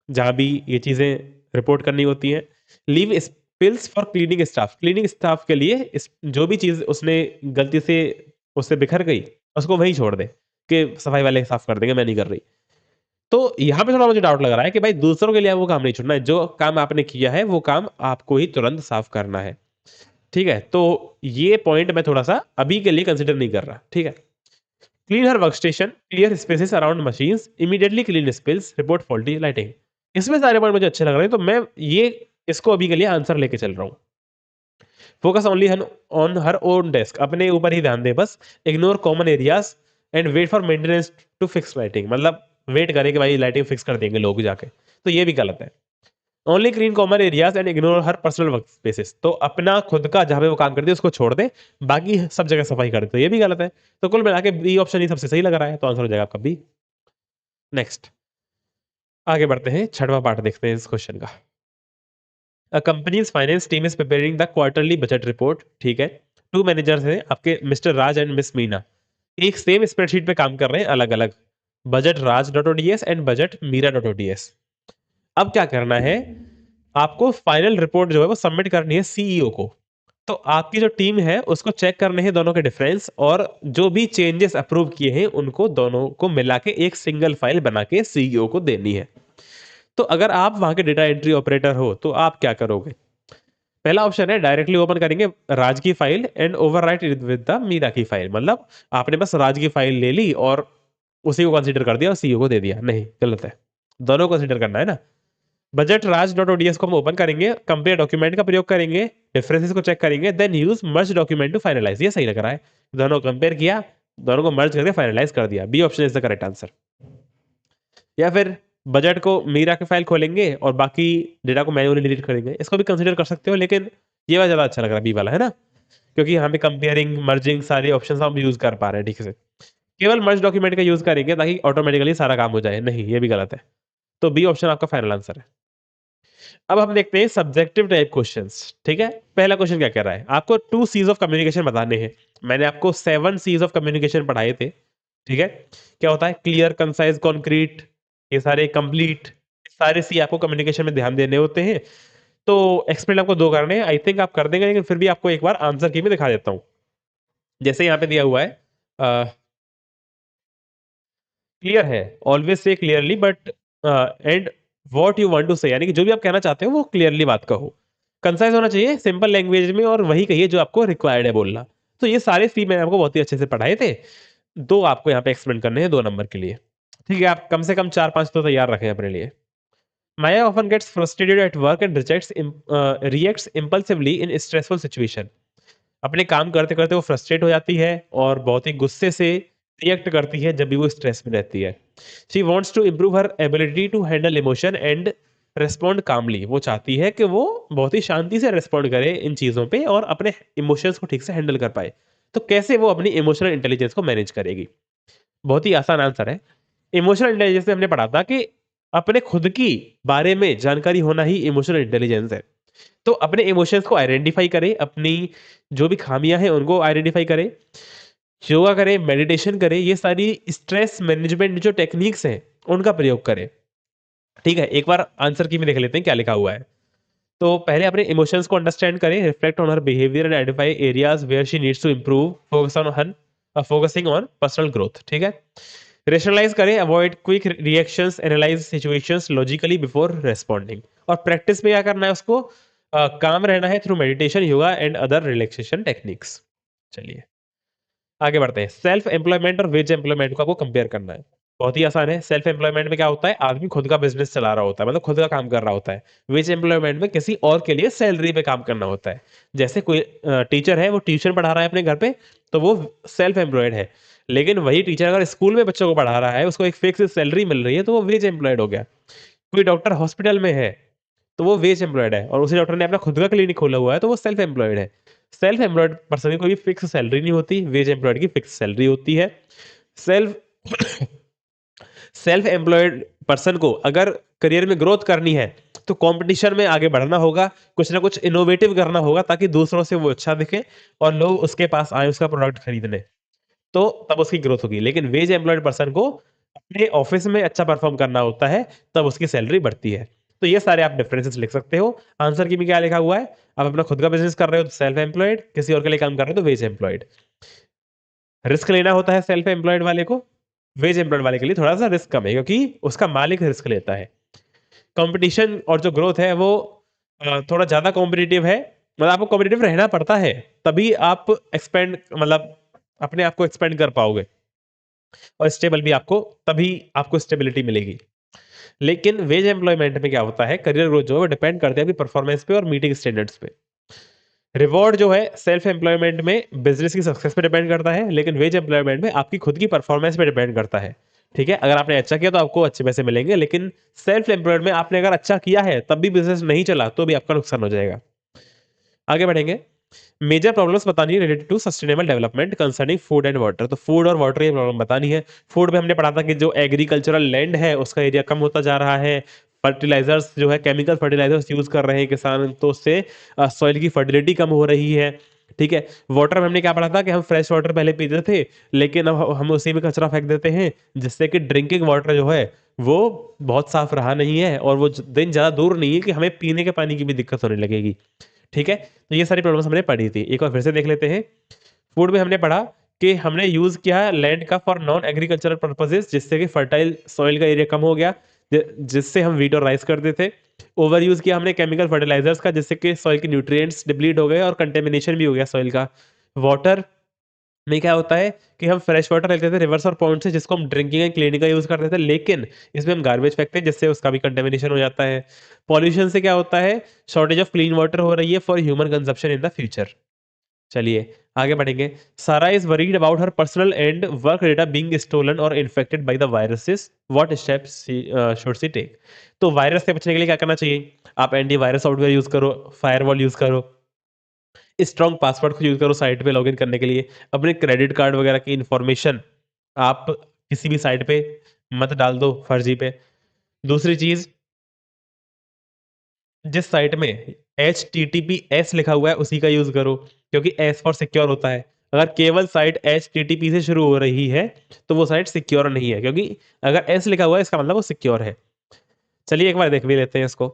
जहां भी ये चीजें रिपोर्ट करनी होती हैं। Leave spills for cleaning staff, cleaning staff के लिए जो भी चीज उसने गलती से उससे बिखर गई, उसको वहीं छोड़ दे कि सफाई वाले साफ कर देंगे, मैं नहीं कर रही। तो यहाँ पे थोड़ा मुझे डाउट लग रहा है कि भाई दूसरों के लिए वो काम नहीं छोड़ना है, जो काम आपने किया है वो काम आपको ही तुरंत साफ करना है। ठीक है, तो ये पॉइंट मैं थोड़ा सा अभी के लिए कंसिडर नहीं कर रहा। ठीक है, clean her work station, clear spaces around machines, immediately clean spills, report faulty lighting. इसमें सारे पॉइंट मुझे अच्छे लग रहे हैं, तो मैं ये इसको अभी के लिए आंसर लेके चल रहा हूँ। Focus only on her own desk, अपने ऊपर ही ध्यान दे बस। Ignore common areas and wait for maintenance to fix lighting, मतलब वेट करे कि भाई लाइटिंग फिक्स कर देंगे लोग जाके, तो ये भी गलत है। Only clean common areas and ignore her personal work spaces, तो अपना खुद का जहां पे वो काम करती है उसको छोड़ दे, बाकी सब जगह सफाई करे, तो ये भी गलत है। तो कुल मिला के बी ऑप्शन ही सबसे सही लग रहा है, तो आंसर हो जाएगा आपका बी। नेक्स्ट, आगे बढ़ते हैं, छठवां पार्ट देखते हैं इस क्वेश्चन का। A company's finance team is preparing the quarterly budget report, ठीक है। टू मैनेजर्स हैं आपके, mister Raj and miss Meena. एक सेम स्प्रेडशीट पे काम कर रहे हैं अलग अलग, budget Raj dot ODS and budget Meera dot ODS. अब क्या करना है, आपको फाइनल रिपोर्ट जो है वो सबमिट करनी है सीईओ को। तो आपकी जो टीम है उसको चेक करने हैं दोनों के डिफरेंस, और जो भी चेंजेस अप्रूव किए हैं उनको दोनों को मिला के एक सिंगल फाइल बना के सीईओ को देनी है। तो अगर आप वहां के डेटा एंट्री ऑपरेटर हो तो आप क्या करोगे? पहला ऑप्शन है डायरेक्टली ओपन करेंगे राज की file and overwrite it with the Meera की फाइल। मतलब आपने बस राज की फाइल ले ली और उसी को कंसीडर कर दिया और सीईओ को दे दिया। नहीं, गलत है। दोनों को कंसीडर करना है ना। बजट राज डॉट ओडीएस को हम ओपन करेंगे, कंपेयर डॉक्यूमेंट का प्रयोग करेंगे, डिफरेंसेस को चेक करेंगे, then use merge document to finalise. ये सही लग रहा है। दोनों कंपेयर किया, दोनों को मर्ज करके फाइनलाइज कर दिया। B option is the correct answer. या फिर बजट को मीरा की फाइल खोलेंगे और बाकी डेटा को मैन्युअली डिलीट करेंगे। इसको भी कंसीडर कर सकते हो, लेकिन ये वाला ज़्यादा अच्छा लग रहा है, बी वाला, है ना? क्योंकि यहाँ पे कंपेयरिंग, मर्जिंग सारे ऑप्शंस हम यूज़ कर पा रहे हैं ठीक से। केवल मर्ज डॉक्यूमेंट का यूज़ करेंगे ताकि ऑटोमेटिकली सारा काम हो जाए। नहीं, ये भी गलत है। तो बी ऑप्शन आपका फाइनल आंसर है। अब हम देखते हैं सब्जेक्टिव टाइप क्वेश्चंस, ठीक है? पहला क्वेश्चन क्या कह रहा है? आपको 2 सीज़ ऑफ कम्युनिकेशन बताने हैं। मैंने आपको 7 सीज़ ऑफ कम्युनिकेशन पढ़ाए थे, ठीक है? क्या होता है? क्लियर, कंसाइज़, कॉन्क्रीट, ये सारे कंप्लीट, सारे सी आपको कम्युनिकेशन में ध्यान देने होते हैं। तो एक्सप्लेन आपको 2 करने हैं। आई थिंक आप कर देंगे, लेकिन फिर भी आपको एक बार आंसर की मैं दिखा देता हूँ। जैसे यहाँ पे दिया हुआ है, क्लियर है, always say clearly but and what you want to say, यानी कि जो भी आप कहना चाहते हो वो क्लियरली बात कहो। कंसाइज होना चाहिए, सिंपल लैंग्वेज में, और वही कहिए जो आपको रिक्वायर्ड है बोलना। तो ये सारे सी मैंने आपको बहुत ही अच्छे से पढ़ाए थे। 2 आपको यहाँ पे एक्सप्लेन करने हैं 2 नंबर के लिए। ठीक है, आप कम से कम 4-5 तो तैयार रखें अपने लिए। Maya often gets frustrated at work and reacts impulsively in stressful situation. अपने काम करते-करते वो फ्रस्ट्रेट हो जाती है और बहुत ही गुस्से से रिएक्ट करती है जब भी वो स्ट्रेस में रहती है। She wants to improve her ability to handle emotion and respond calmly. वो चाहती है कि वो बहुत ही शांति से रिस्पॉन्ड करे इन चीज़ों पे और अपने इमोशंस को ठीक से हैंडल कर पाए। तो कैसे वो अपनी इमोशनल इंटेलिजेंस को मैनेज करेगी? बहुत ही आसान आंसर है। इमोशनल इंटेलिजेंस में हमने पढ़ा था कि अपने खुद की बारे में जानकारी होना ही इमोशनल इंटेलिजेंस है। तो अपने इमोशंस को आइडेंटिफाई करें, अपनी जो भी खामियाँ हैं उनको आइडेंटिफाई करें, योगा करें, मेडिटेशन करें, ये सारी स्ट्रेस मैनेजमेंट जो टेक्निक्स हैं, उनका प्रयोग करें। ठीक है, एक बार आंसर की में देख लेते हैं क्या लिखा हुआ है। तो पहले अपने इमोशंस को अंडरस्टैंड करें, reflect on her behaviour and identify areas where she needs to improve, focusing on personal growth. ठीक है, रेशनलाइज करें, avoid quick reactions, analyse situations logically before responding. और प्रैक्टिस में क्या करना है उसको, काम रहना है through meditation, yoga and other relaxation techniques. चलिए आगे बढ़ते हैं। सेल्फ एम्प्लॉयमेंट और वेज एम्प्लॉयमेंट को आपको कंपेयर करना है। बहुत ही आसान है। सेल्फ एम्प्लॉयमेंट में क्या होता है, आदमी खुद का बिजनेस चला रहा होता है, मतलब खुद का काम कर रहा होता है। वेज एम्प्लॉयमेंट में किसी और के लिए सैलरी पे काम करना होता है। जैसे कोई टीचर है, वो ट्यूशन पढ़ा रहा है अपने घर पे, तो वो सेल्फ एम्प्लॉयड है। लेकिन वही टीचर अगर स्कूल में बच्चों को पढ़ा रहा है, उसको एक फिक्स सैलरी मिल रही है, तो वो वेज एम्प्लॉयड हो गया। कोई डॉक्टर हॉस्पिटल में है, तो वो वेज एम्प्लॉयड है, और उसी डॉक्टर ने अपना खुद का क्लिनिक खोला हुआ है, तो वो सेल्फ एम्प्लॉयड है। सेल्फ एम्प्लॉयड पर्सन की कोई फिक्स सैलरी नहीं होती, वेज एम्प्लॉयड की फिक्स सैलरी होती है। सेल्फ सेल्फ एम्प्लॉयड पर्सन को अगर करियर में ग्रोथ करनी है, तो कंपटीशन में आगे बढ़ना होगा, कुछ ना कुछ इनोवेटिव करना होगा ताकि दूसरों से वो अच्छा दिखे और लोग उसके पास आए उसका प्रोडक्ट खरीदने, तो तब उसकी ग्रोथ होगी। लेकिन वेज एम्प्लॉयड पर्सन को अपने ऑफिस में अच्छा परफॉर्म करना होता है, तब उसकी सैलरी बढ़ती है। तो ये सारे आप डिफरेंसेस लिख सकते हो। आंसर की में क्या लिखा हुआ है, आप अपना खुद का बिजनेस कर रहे हो तो सेल्फ एम्प्लॉयड, किसी और के लिए काम कर रहे हो तो वेज एम्प्लॉयड। रिस्क लेना होता है सेल्फ एम्प्लॉयड वाले को, वेज एम्प्लॉयड वाले के लिए थोड़ा सा रिस्क कम है क्योंकि उसका मालिक रिस्क लेता है। कंपटीशन और जो ग्रोथ है वो थोड़ा ज़्यादा कॉम्पिटिटिव है, मतलब आपको कॉम्पिटिटिव रहना पड़ता है, तभी आप एक्सपेंड, मतलब अपने आप को एक्सपेंड कर पाओगे, और स्टेबल भी आपको, तभी आपको स्टेबिलिटी मिलेगी। लेकिन वेज एम्प्लॉयमेंट में क्या होता है, करियर ग्रोथ जो है वो डिपेंड करते हैं आपकी परफॉर्मेंस पे और मीटिंग स्टैंडर्ड्स पे। रिवॉर्ड जो है सेल्फ एम्प्लॉयमेंट में बिजनेस की सक्सेस पे डिपेंड करता है, लेकिन वेज एम्प्लॉयमेंट में आपकी खुद की परफॉर्मेंस पे डिपेंड करता है। ठीक है, अगर आपने अच्छा किया तो आपको अच्छे पैसे मिलेंगे, लेकिन सेल्फ एम्प्लॉयड में आपने अगर अच्छा किया है तब भी बिजनेस नहीं चला तो भी आपका नुकसान हो जाएगा। आगे बढ़ेंगे। मेजर प्रॉब्लम्स बतानी है related to sustainable development concerning food and water. तो फूड और वाटर की प्रॉब्लम बतानी है। फूड में हमने पढ़ा था कि जो एग्रीकल्चरल लैंड है उसका एरिया कम होता जा रहा है, फर्टिलाइजर्स जो है केमिकल फर्टिलाइजर्स यूज कर रहे हैं किसान, तो उससे सॉइल की फर्टिलिटी कम हो रही है। ठीक है। वाटर में हमने क्या पढ़ा था कि हम फ्रेश वाटर पहले पीते थे, लेकिन अब हम उसी में कचरा फेंक देते हैं, जिससे कि ड्रिंकिंग वाटर जो है वो बहुत साफ रहा नहीं है, और वो दिन ज़्यादा दूर नहीं है कि हमें पीने के पानी की भी दिक्कत होने लगेगी। ठीक है। तो ये सारी प्रॉब्लम्स हमने पढ़ी थी, एक बार फिर से देख लेते हैं। फूड में हमने पढ़ा कि हमने यूज किया लैंड का फॉर नॉन एग्रीकल्चरल पर्पसेस, जिससे कि फर्टाइल सॉइल का एरिया कम हो गया, जिससे हम व्हीट और राइस करते थे। ओवर यूज किया हमने केमिकल फर्टिलाइजर्स का, जिससे कि सॉइल के न्यूट्रिएंट्स डिप्लीट हो गए और कंटेमिनेशन भी हो गया सॉइल का। वाटर में क्या होता है कि हम फ्रेश वाटर लेते थे रिवर्स और पॉन्ड से, जिसको हम ड्रिंकिंग एंड क्लीनिंग का यूज करते थे, लेकिन इसमें हम गार्बेज फेंकते हैं, जिससे उसका भी कंटेमिनेशन हो जाता है। पॉल्यूशन से क्या होता है, शॉर्टेज ऑफ क्लीन वाटर हो रही है for human consumption in the future. चलिए आगे बढ़ेंगे। Sara is worried about her personal and work data being stolen और infected by the viruses, what steps should she take. तो वायरस से बचने के लिए क्या करना चाहिए? आप एंटी वायरस सॉफ्टवेयर यूज करो, फायरवॉल यूज करो, स्ट्रॉन्ग पासवर्ड को यूज करो साइट पे लॉगिन करने के लिए। अपने क्रेडिट कार्ड वगैरह की इंफॉर्मेशन आप किसी भी साइट पे मत डाल दो फर्जी पे। दूसरी चीज, जिस साइट में HTTPS लिखा हुआ है उसी का यूज करो, क्योंकि एस फॉर सिक्योर होता है। अगर केवल साइट HTTP से शुरू हो रही है तो वो साइट सिक्योर नहीं है, क्योंकि अगर एस लिखा हुआ है इसका मतलब वो सिक्योर है। चलिए एक बार देख भी लेते हैं इसको।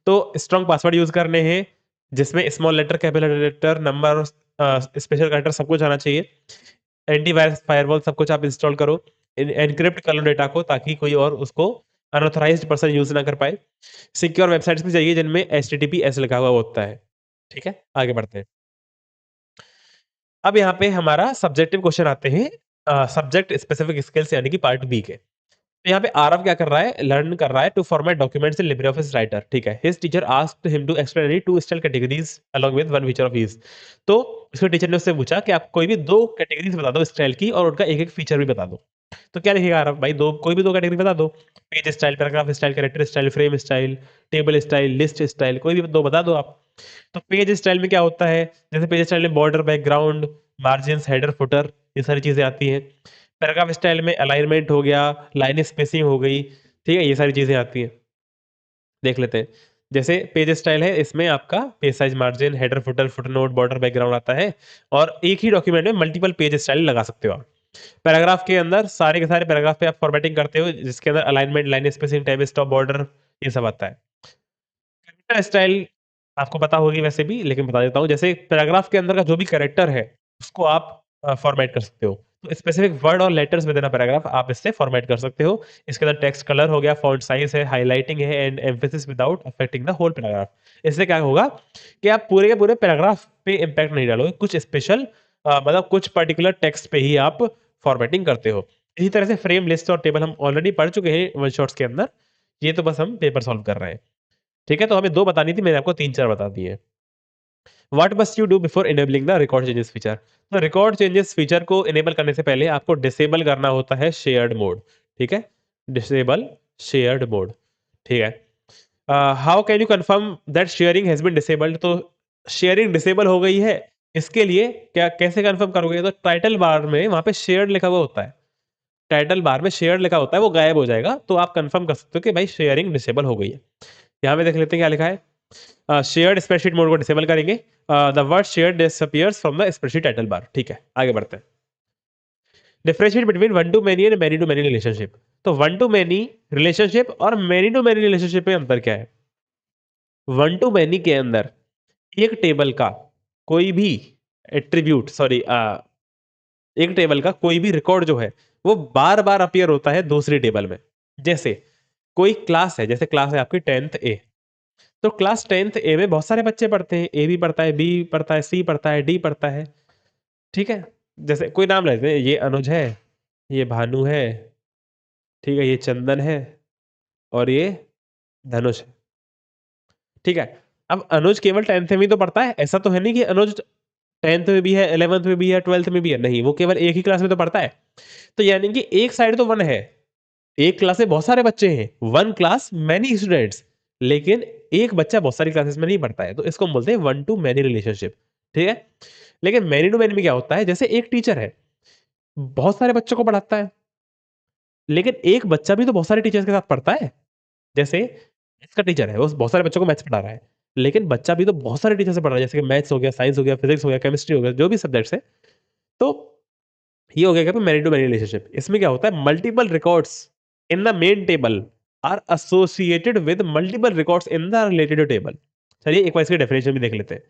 तो स्ट्रॉन्ग पासवर्ड यूज करने हैं, जिसमें small letter, capital letter, number, special character सब कुछ आना चाहिए। एंटीवायरस फायरवॉल सब कुछ आप इंस्टॉल करो। एनक्रिप्ट कर लो डेटा को, ताकि कोई और उसको अनऑथराइज्ड पर्सन यूज ना कर पाए। सिक्योर वेबसाइट्स भी चाहिए जिनमें HTTPS लिखा हुआ होता है। ठीक है, आगे बढ़ते हैं। अब यहाँ पे हमारा सब्जेक्टिव क्वेश्चन आते हैं, सब्जेक्ट स्पेसिफिक स्किल्स यानी कि पार्ट बी के। तो यहाँ पे आरव क्या कर रहा है, लर्न कर रहा है to format documents in LibreOffice Writer. ठीक है। His teacher asked him to explain any two style categories along with one feature of his. तो उसके टीचर ने उससे पूछा कि आप कोई भी दो कैटेगरीज बता दो स्टाइल की, और उनका एक एक फीचर भी बता दो। तो क्या लिखेगा आरव भाई? दो, कोई भी दो कैटेगरी बता दो। Page style, paragraph style, character style, frame style, table style, list style, कोई भी दो बता दो आप। तो पेज स्टाइल में क्या होता है, जैसे पेज स्टाइल में border, background, margin, header, footer, ये सारी चीजें आती हैं। पैराग्राफ स्टाइल में अलाइनमेंट हो गया, लाइन स्पेसिंग हो गई, ठीक है, ये सारी चीजें आती हैं। देख लेते हैं। जैसे पेज स्टाइल है, इसमें आपका page size, margin, header, footer, footnote, border, background आता है, और एक ही डॉक्यूमेंट में मल्टीपल पेज स्टाइल लगा सकते हो आप। पैराग्राफ के अंदर सारे के सारे पैराग्राफ पे आप फॉर्मेटिंग करते हो, जिसके अंदर alignment, line spacing, tab stop, border, ये सब आता है। कैरेक्टर स्टाइल आपको पता होगी वैसे भी, लेकिन बता देता हूँ। जैसे पैराग्राफ के अंदर का जो भी कैरेक्टर है उसको आप फॉर्मेट कर सकते हो। तो स्पेसिफिक वर्ड और letters with in a paragraph आप इससे फॉर्मेट कर सकते हो। इसके अंदर टेक्स्ट कलर हो गया, फॉन्ट साइज है, हाइलाइटिंग है, and emphasis without affecting the whole paragraph. इससे क्या होगा कि आप पूरे के पूरे पैराग्राफ पे इम्पैक्ट नहीं डालोगे, कुछ स्पेशल मतलब कुछ पर्टिकुलर टेक्स्ट पे ही आप फॉर्मेटिंग करते हो। इसी तरह से फ्रेम, लिस्ट और टेबल हम ऑलरेडी पढ़ चुके हैं वन शॉट्स के अंदर। ये तो बस हम पेपर सॉल्व कर रहे हैं। ठीक है, तो हमें 2 बतानी थी, मैंने आपको 3-4 बता दी है। What must you do before enabling the record changes feature? तो रिकॉर्ड चेंजेस फीचर को इनेबल करने से पहले आपको डिसेबल करना होता है शेयर्ड मोड। ठीक है, डिसेबल शेयर्ड मोड। ठीक है। How can you confirm that sharing has been disabled? तो शेयरिंग डिसेबल हो गई है, इसके लिए क्या, कैसे कंफर्म करोगे? तो टाइटल बार में वहां पे शेयर्ड लिखा हुआ होता है, टाइटल बार में शेयर्ड लिखा होता है, वो गायब हो जाएगा, तो आप कंफर्म कर सकते हो कि भाई शेयरिंग डिसेबल हो गई है। यहाँ पे देख लेते हैं क्या लिखा है। शेयर्ड स्प्रेडशीट मोड को डिसेबल करेंगे। The word shared disappears from the spreadsheet title bar. ठीक है, आगे बढ़ते हैं। Differentiate between one to many and many to many relationship. तो वन टू मैनी रिलेशनशिप और मैनी टू मैनी रिलेशनशिप में अंतर क्या है? वन टू मैनी के अंदर एक टेबल का कोई भी एट्रीब्यूट, सॉरी, एक टेबल का कोई भी रिकॉर्ड जो है वो बार बार अपीयर होता है दूसरी टेबल में। जैसे कोई क्लास है, जैसे क्लास है आपकी 10th ए, तो क्लास 10th ए में बहुत सारे बच्चे पढ़ते हैं, ए भी पढ़ता है, बी पढ़ता है, सी पढ़ता है, डी पढ़ता है। ठीक है। जैसे कोई नाम लेते हैं, ये अनुज है, ये भानु है, ठीक है, ये चंदन है, और ये धनुष है। ठीक है। अब अनुज केवल 10th में ही तो पढ़ता है, ऐसा तो है नहीं कि अनुज 10th में भी है, 11th में भी है, 12th में भी है, नहीं, वो केवल एक ही क्लास में तो पढ़ता है। तो यानी कि एक साइड तो वन है, एक क्लास में बहुत सारे बच्चे हैं, वन क्लास मैनी स्टूडेंट्स, लेकिन एक बच्चा बहुत सारी क्लासेस में नहीं पढ़ता है, तो इसको हम बोलते हैं वन टू मैनी रिलेशनशिप। ठीक है? लेकिन मैनी टू मैनी में क्या होता है, जैसे एक टीचर है, बहुत सारे बच्चों को पढ़ाता है, लेकिन एक बच्चा भी तो बहुत सारे टीचर्स के साथ पढ़ता है। जैसे इसका टीचर है, वो बहुत सारे बच्चों को मैथ्स पढ़ा रहा है, लेकिन बच्चा भी तो बहुत सारे टीचर से पढ़ रहा है, जैसे कि मैथ्स हो गया, साइंस हो गया, फिजिक्स हो गया, केमिस्ट्री हो गया, जो भी सब्जेक्ट्स है। तो ये हो गया क्या, मैनी टू मैनी रिलेशनशिप। इसमें क्या होता है, multiple records in the main table are associated with multiple records in the related table. चलिए एक बार इसकी डेफिनेशन भी देख लेते हैं।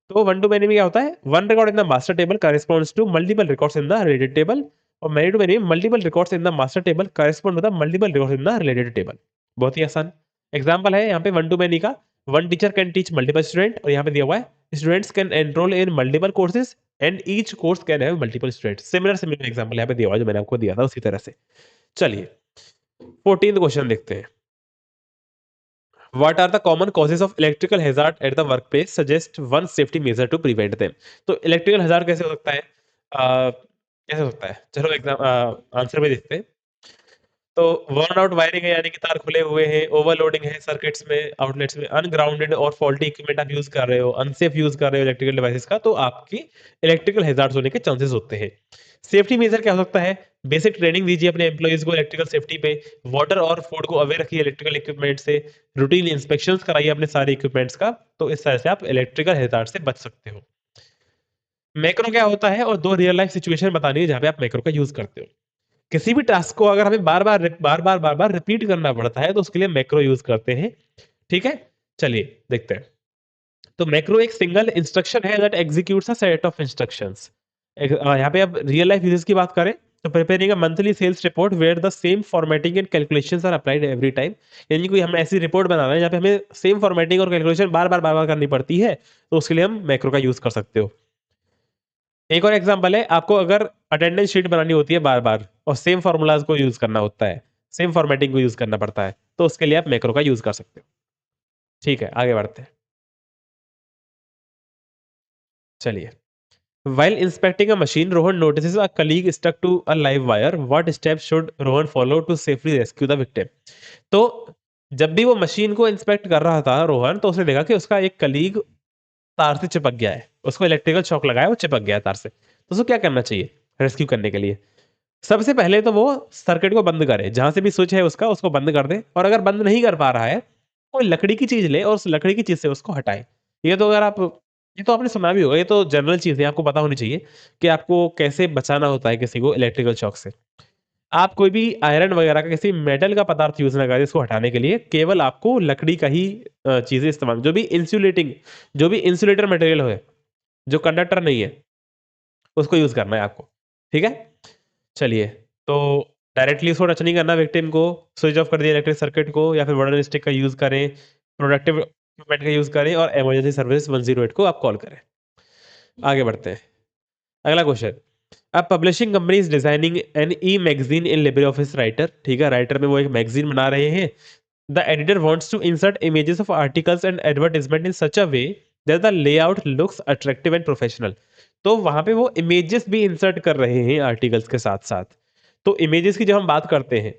तो वन टू मैनी में क्या होता है, one record in the master table corresponds to multiple records in the related table, और many to many multiple records in the master table correspond to the multiple records in the related table. बहुत ही आसान एग्जांपल है यहाँ पे वन टू मैनी का। One teacher can teach multiple student, और यहाँ पे दिया हुआ है students can enroll in multiple courses and each course can have multiple students. Similar similar example यहाँ पे दिया हुआ है जो मैंने आपको दिया था उसी तरह से। चलिए 14th क्वेश्चन देखते हैं। What are the common causes of electrical hazard at the workplace? Suggest one safety measure to prevent them. तो इलेक्ट्रिकल हज़ार्ड कैसे हो सकता है? कैसे हो सकता है? चलो आंसर में देखते हैं। तो वर्न आउट वायरिंग है, यानी कि तार खुले हुए हैं, ओवरलोडिंग है सर्किट्स में, आउटलेट्स में, अनग्राउंडेड और फॉल्टी इक्विपमेंट आप यूज़ कर रहे हो, अनसेफ यूज़ कर रहे हो इलेक्ट्रिकल डिवाइसेस का, तो आपकी इलेक्ट्रिकल हैज़ार्ड्स होने के चांसेस होते हैं। सेफ्टी मेजर क्या हो सकता है? बेसिक ट्रेनिंग दीजिए अपने एम्प्लॉइज़ को इलेक्ट्रिकल सेफ्टी पे, वाटर और फूड को अवेयर रखिए इलेक्ट्रिकल इक्विपमेंट से, रूटीन इंस्पेक्शंस कराइए अपने सारे इक्विपमेंट्स का, तो इस तरह से आप इलेक्ट्रिकल हैज़ार्ड से बच सकते हो। मैक्रो क्या होता है, और 2 रियल लाइफ सिचुएशन बतानी है जहाँ पे आप मैक्रो का यूज़ करते हो। किसी भी टास्क को अगर हमें बार-बार रिपीट करना पड़ता है, तो उसके लिए मैक्रो यूज़ करते हैं। ठीक है? चलिए देखते हैं। तो मैक्रो एक सिंगल इंस्ट्रक्शन है that executes a set of instructions. यहाँ पे अब रियल लाइफ यूजेस की बात करें, तो preparing a monthly sales report where the same formatting and calculations are applied every time. यानी कोई हम ऐसी रिपोर्ट बना रहे हैं जहाँ पे हमें सेम फॉर्मेटिंग और कैलकुलेशन बार-बार करनी पड़ती है, तो उसके लिए हम मैक्रो का यूज़ कर सकते हो। एक और एग्जांपल है, आपको अगर अटेंडेंस शीट बनानी होती है बार-बार और सेम फ़ॉर्मूलाज़ को यूज़ करना होता है, सेम फॉर्मेटिंग को यूज़ करना पड़ता है, तो उसके लिए आप मैक्रो का यूज़ कर सकते हो। ठीक है, आगे बढ़ते हैं। चलिए, while inspecting a machine, Rohan notices a colleague stuck to a live wire, what steps should Rohan follow to safely rescue the victim? तो जब भी वो मशीन को इंस्पेक्ट कर रहा था रोहन, तो उसने देखा कि उसका एक कलीग तार से चिपक गया है। उसको इलेक्ट्रिकल शॉक लगा है, वो चिपक गया है तार से। तो उसको क्या करना चाहिए रेस्क्यू करने के लिए? सबसे पहले तो वो सर्किट को बंद करे, जहाँ से भी स्विच है उसका, उसको बंद कर दे, और अगर बंद नहीं कर पा रहा है, कोई लकड़ी की चीज़ ले और उस लकड़ी की चीज़ से उसको हटाए। ये तो अगर आप ये तो आपने सुना भी होगा, ये तो जनरल चीज़ है, आपको पता होनी चाहिए कि आपको कैसे बचाना होता है किसी को इलेक्ट्रिकल शॉक से। आप कोई भी आयरन वगैरह का, किसी मेटल का पदार्थ यूज़ ना करें इसको हटाने के लिए, केवल आपको लकड़ी का ही चीज़ें इस्तेमाल, जो भी इंसुलेटर मटेरियल हो, जो कंडक्टर नहीं है, उसको यूज़ करना है आपको। ठीक है? चलिए, तो डायरेक्टली उसको टच नहीं करना विक्टिम को, स्विच ऑफ कर दिया इलेक्ट्रिक सर्किट को, या फिर वुडन स्टिक का यूज़ करें, प्रोडक्टिव इक्विपमेंट का यूज़ करें, और इमरजेंसी सर्विस 108 को आप कॉल करें। आगे बढ़ते हैं। अगला क्वेश्चन, अब publishing company is designing an e magazine in LibreOffice Writer. ठीक है, राइटर में वो एक मैगजीन बना रहे हैं। The editor wants to insert images of articles and advertisement in such a way that the layout looks attractive and professional. तो वहां पे वो इमेजेस भी इंसर्ट कर रहे हैं आर्टिकल्स के साथ साथ। तो इमेजेस की जब हम बात करते हैं,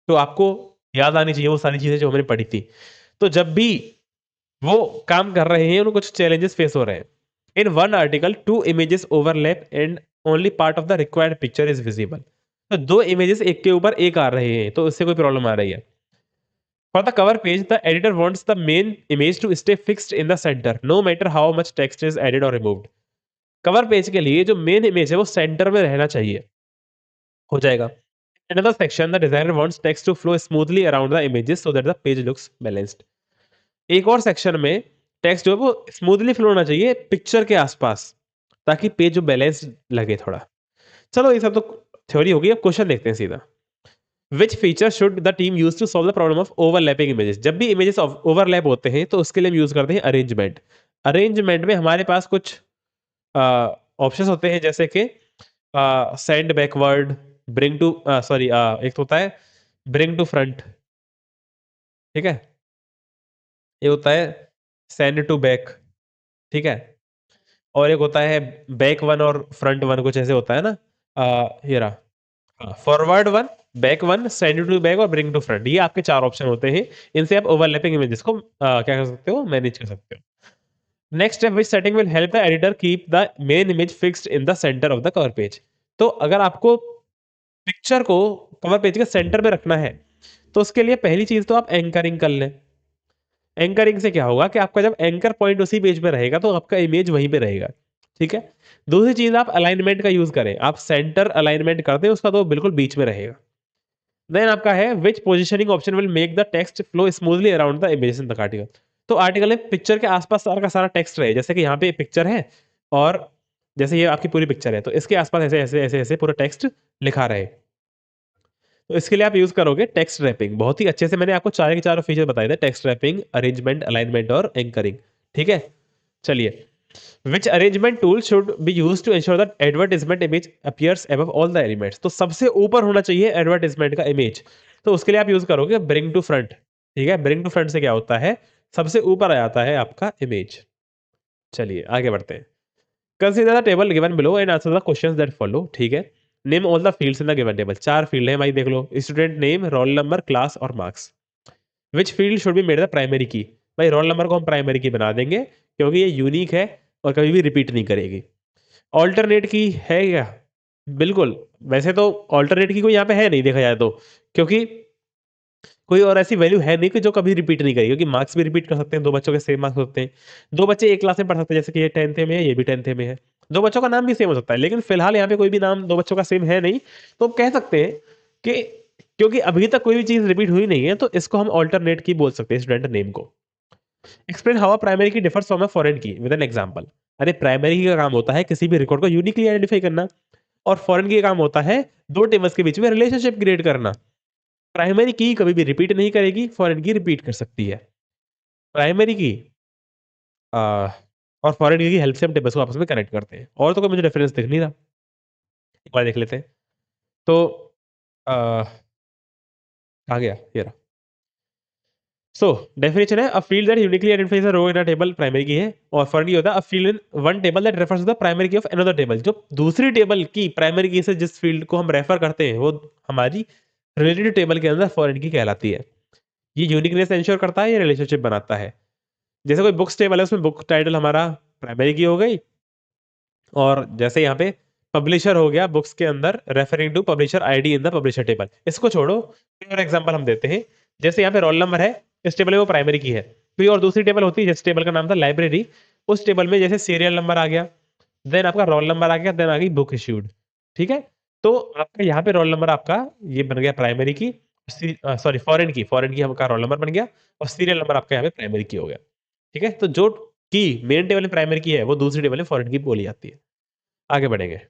तो आपको याद आनी चाहिए वो सारी चीजें जो हमने पढ़ी थी। तो जब भी वो काम कर रहे हैं, उनको कुछ चैलेंजेस फेस हो रहे हैं। In one article to images overlap and only part of the required picture is visible. तो दो इमेजेस एक के ऊपर एक आ रहे हैं, तो इससे कोई प्रॉब्लम आ रही है। For the cover page the editor wants the main image to stay fixed in the centre no matter how much text is added और रिमूव्ड। कवर पेज के लिए जो मेन इमेज है वो सेंटर में रहना चाहिए। हो जाएगा। Another section, the designer wants text to flow smoothly around the images so that the page looks balanced. एक और सेक्शन में टेक्स्ट जो है वो स्मूथली फ्लो होना चाहिए पिक्चर के आसपास, ताकि पेज जो बैलेंस लगे थोड़ा। चलो ये सब तो थ्योरी होगी, अब क्वेश्चन देखते हैं सीधा। Which feature should the team use to solve the problem of overlapping images? जब भी इमेजेस ओवरलैप होते हैं तो उसके लिए हम यूज करते हैं अरेंजमेंट। अरेंजमेंट में हमारे पास कुछ ऑप्शंस होते हैं, जैसे कि send backward, bring to sorry एक तो होता है ब्रिंग टू फ्रंट। ठीक है, ये होता है सेंड टू बैक। ठीक है, और एक होता है बैक वन और फ्रंट वन, कुछ ऐसे होता है ना। ये रहा forward one, back one, send to back और ब्रिंग टू फ्रंट। ये आपके चार ऑप्शन होते हैं। इनसे आप ओवरलैपिंग इमेजेस को क्या कर सकते हो, मैनेज कर सकते हो। Next step which setting will help the editor keep the main image fixed in the centre of the cover page. तो अगर आपको पिक्चर को कवर पेज के सेंटर में रखना है, तो उसके लिए पहली चीज तो आप एंकरिंग कर लें। एंकरिंग से क्या होगा कि आपका जब एंकर पॉइंट उसी पेज पे रहेगा तो आपका इमेज वहीं पे रहेगा। ठीक है। दूसरी चीज आप अलाइनमेंट का यूज करें, आप सेंटर अलाइनमेंट करते हैं उसका तो बिल्कुल बीच में रहेगा। देन आपका है which positioning option will make the text flow smoothly around the image in the article. तो आर्टिकल में पिक्चर के आसपास सारा का सारा टेक्स्ट रहे, जैसे कि यहाँ पे पिक्चर है और जैसे ये आपकी पूरी पिक्चर है तो इसके आसपास ऐसे ऐसे ऐसे ऐसे पूरा टेक्स्ट लिखा रहे। तो इसके लिए आप यूज करोगे टेक्स्ट रैपिंग। बहुत ही अच्छे से मैंने आपको चार के चारों फीचर बताए थे, टेक्स्ट रैपिंग, अरेंजमेंट, अलाइनमेंट और एंकरिंग। ठीक है। चलिए, which arrangement tool should be used to ensure that advertisement image appears above all the elements। तो सबसे ऊपर होना चाहिए एडवर्टाइजमेंट का इमेज। तो उसके लिए आप यूज करोगे ब्रिंग टू फ्रंट। ठीक है। ब्रिंग टू फ्रंट से क्या होता है, सबसे ऊपर आ जाता है आपका इमेज। चलिए आगे बढ़ते हैं। Consider the table given below and answer the questions that follow. ठीक है। Name all the fields in the given table. चार फील्ड है भाई, देख लो, student name, roll number, class और marks. Which field should be made the primary key. भाई रोल नंबर को हम प्राइमरी की बना देंगे क्योंकि ये यूनिक है और कभी भी रिपीट नहीं करेगी। ऑल्टरनेट की है क्या, बिल्कुल। वैसे तो ऑल्टरनेट की कोई यहाँ पे है नहीं देखा जाए तो, क्योंकि कोई और ऐसी वैल्यू है नहीं कि जो कभी रिपीट नहीं करेगी, क्योंकि मार्क्स भी रिपीट कर सकते हैं, दो बच्चों के सेम मार्क्स होते हैं। दो बच्चे एक क्लास में पढ़ सकते हैं, जैसे कि ये 10th में है, ये भी 10th में है। दो बच्चों का नाम भी सेम हो सकता है, लेकिन फिलहाल यहाँ पे कोई भी नाम दो बच्चों का सेम है नहीं। तो हम कह सकते हैं कि क्योंकि अभी तक कोई भी चीज रिपीट हुई नहीं है तो इसको हम ऑल्टरनेट की बोल सकते हैं, स्टूडेंट नेम को। एक्सप्लेन हाउ प्राइमरी की डिफर्स फ्रॉम अ फॉरेन की विद एन एग्जांपल। अरे प्राइमरी की का काम होता है किसी भी रिकॉर्ड को यूनिकली आइडेंटिफाई करना, और फॉरेन की का काम होता है दो टेबल्स के बीच में रिलेशनशिप क्रिएट करना। प्राइमरी की कभी भी रिपीट नहीं करेगी, फॉरेन की रिपीट कर सकती है। प्राइमरी की आ, और फॉरेन की हेल्प से हम टेबल्स को आपस में कनेक्ट करते हैं, और तो कोई मुझे डिफरेंस दिख नहीं रहा। एक बार देख लेते हैं। तो आ, आ गया ये रहा। सो डेफिनेशन है, a field that uniquely identifies a row in a table primary key है, और फॉरेन की होता है a field in one table that refers to the primary key of another table. जो दूसरी टेबल की प्राइमरी की से जिस फील्ड को हम रेफर करते हैं वो हमारी रिलेटेड टेबल के अंदर फॉरेन की कहलाती है। ये यूनिकनेस इंश्योर करता है, ये रिलेशनशिप बनाता है। जैसे कोई बुक्स टेबल है, उसमें बुक टाइटल हमारा प्राइमरी की हो गई, और जैसे यहाँ पे पब्लिशर हो गया बुक्स के अंदर referring to publisher ID in the publisher table. इसको छोड़ो, कोई और एग्जांपल हम देते हैं। जैसे यहाँ पे रोल नंबर है, इस टेबल में वो प्राइमरी की है। कोई और दूसरी टेबल होती है, जिस टेबल का नाम था लाइब्रेरी, उस टेबल में जैसे सीरियल नंबर आ गया, देन आपका रोल नंबर आ गया, देन आ गई बुक इश्यूड। ठीक है। तो आपका यहाँ पे रोल नंबर आपका ये बन गया प्राइमरी की, सॉरी फॉरेन की आपका रोल नंबर बन गया, और सीरियल नंबर आपका यहाँ पे प्राइमरी की हो गया। ठीक है। तो जो की मेन टेबल में प्राइमरी की है वो दूसरी टेबल में फॉरेन की बोली जाती है। आगे बढ़ेंगे।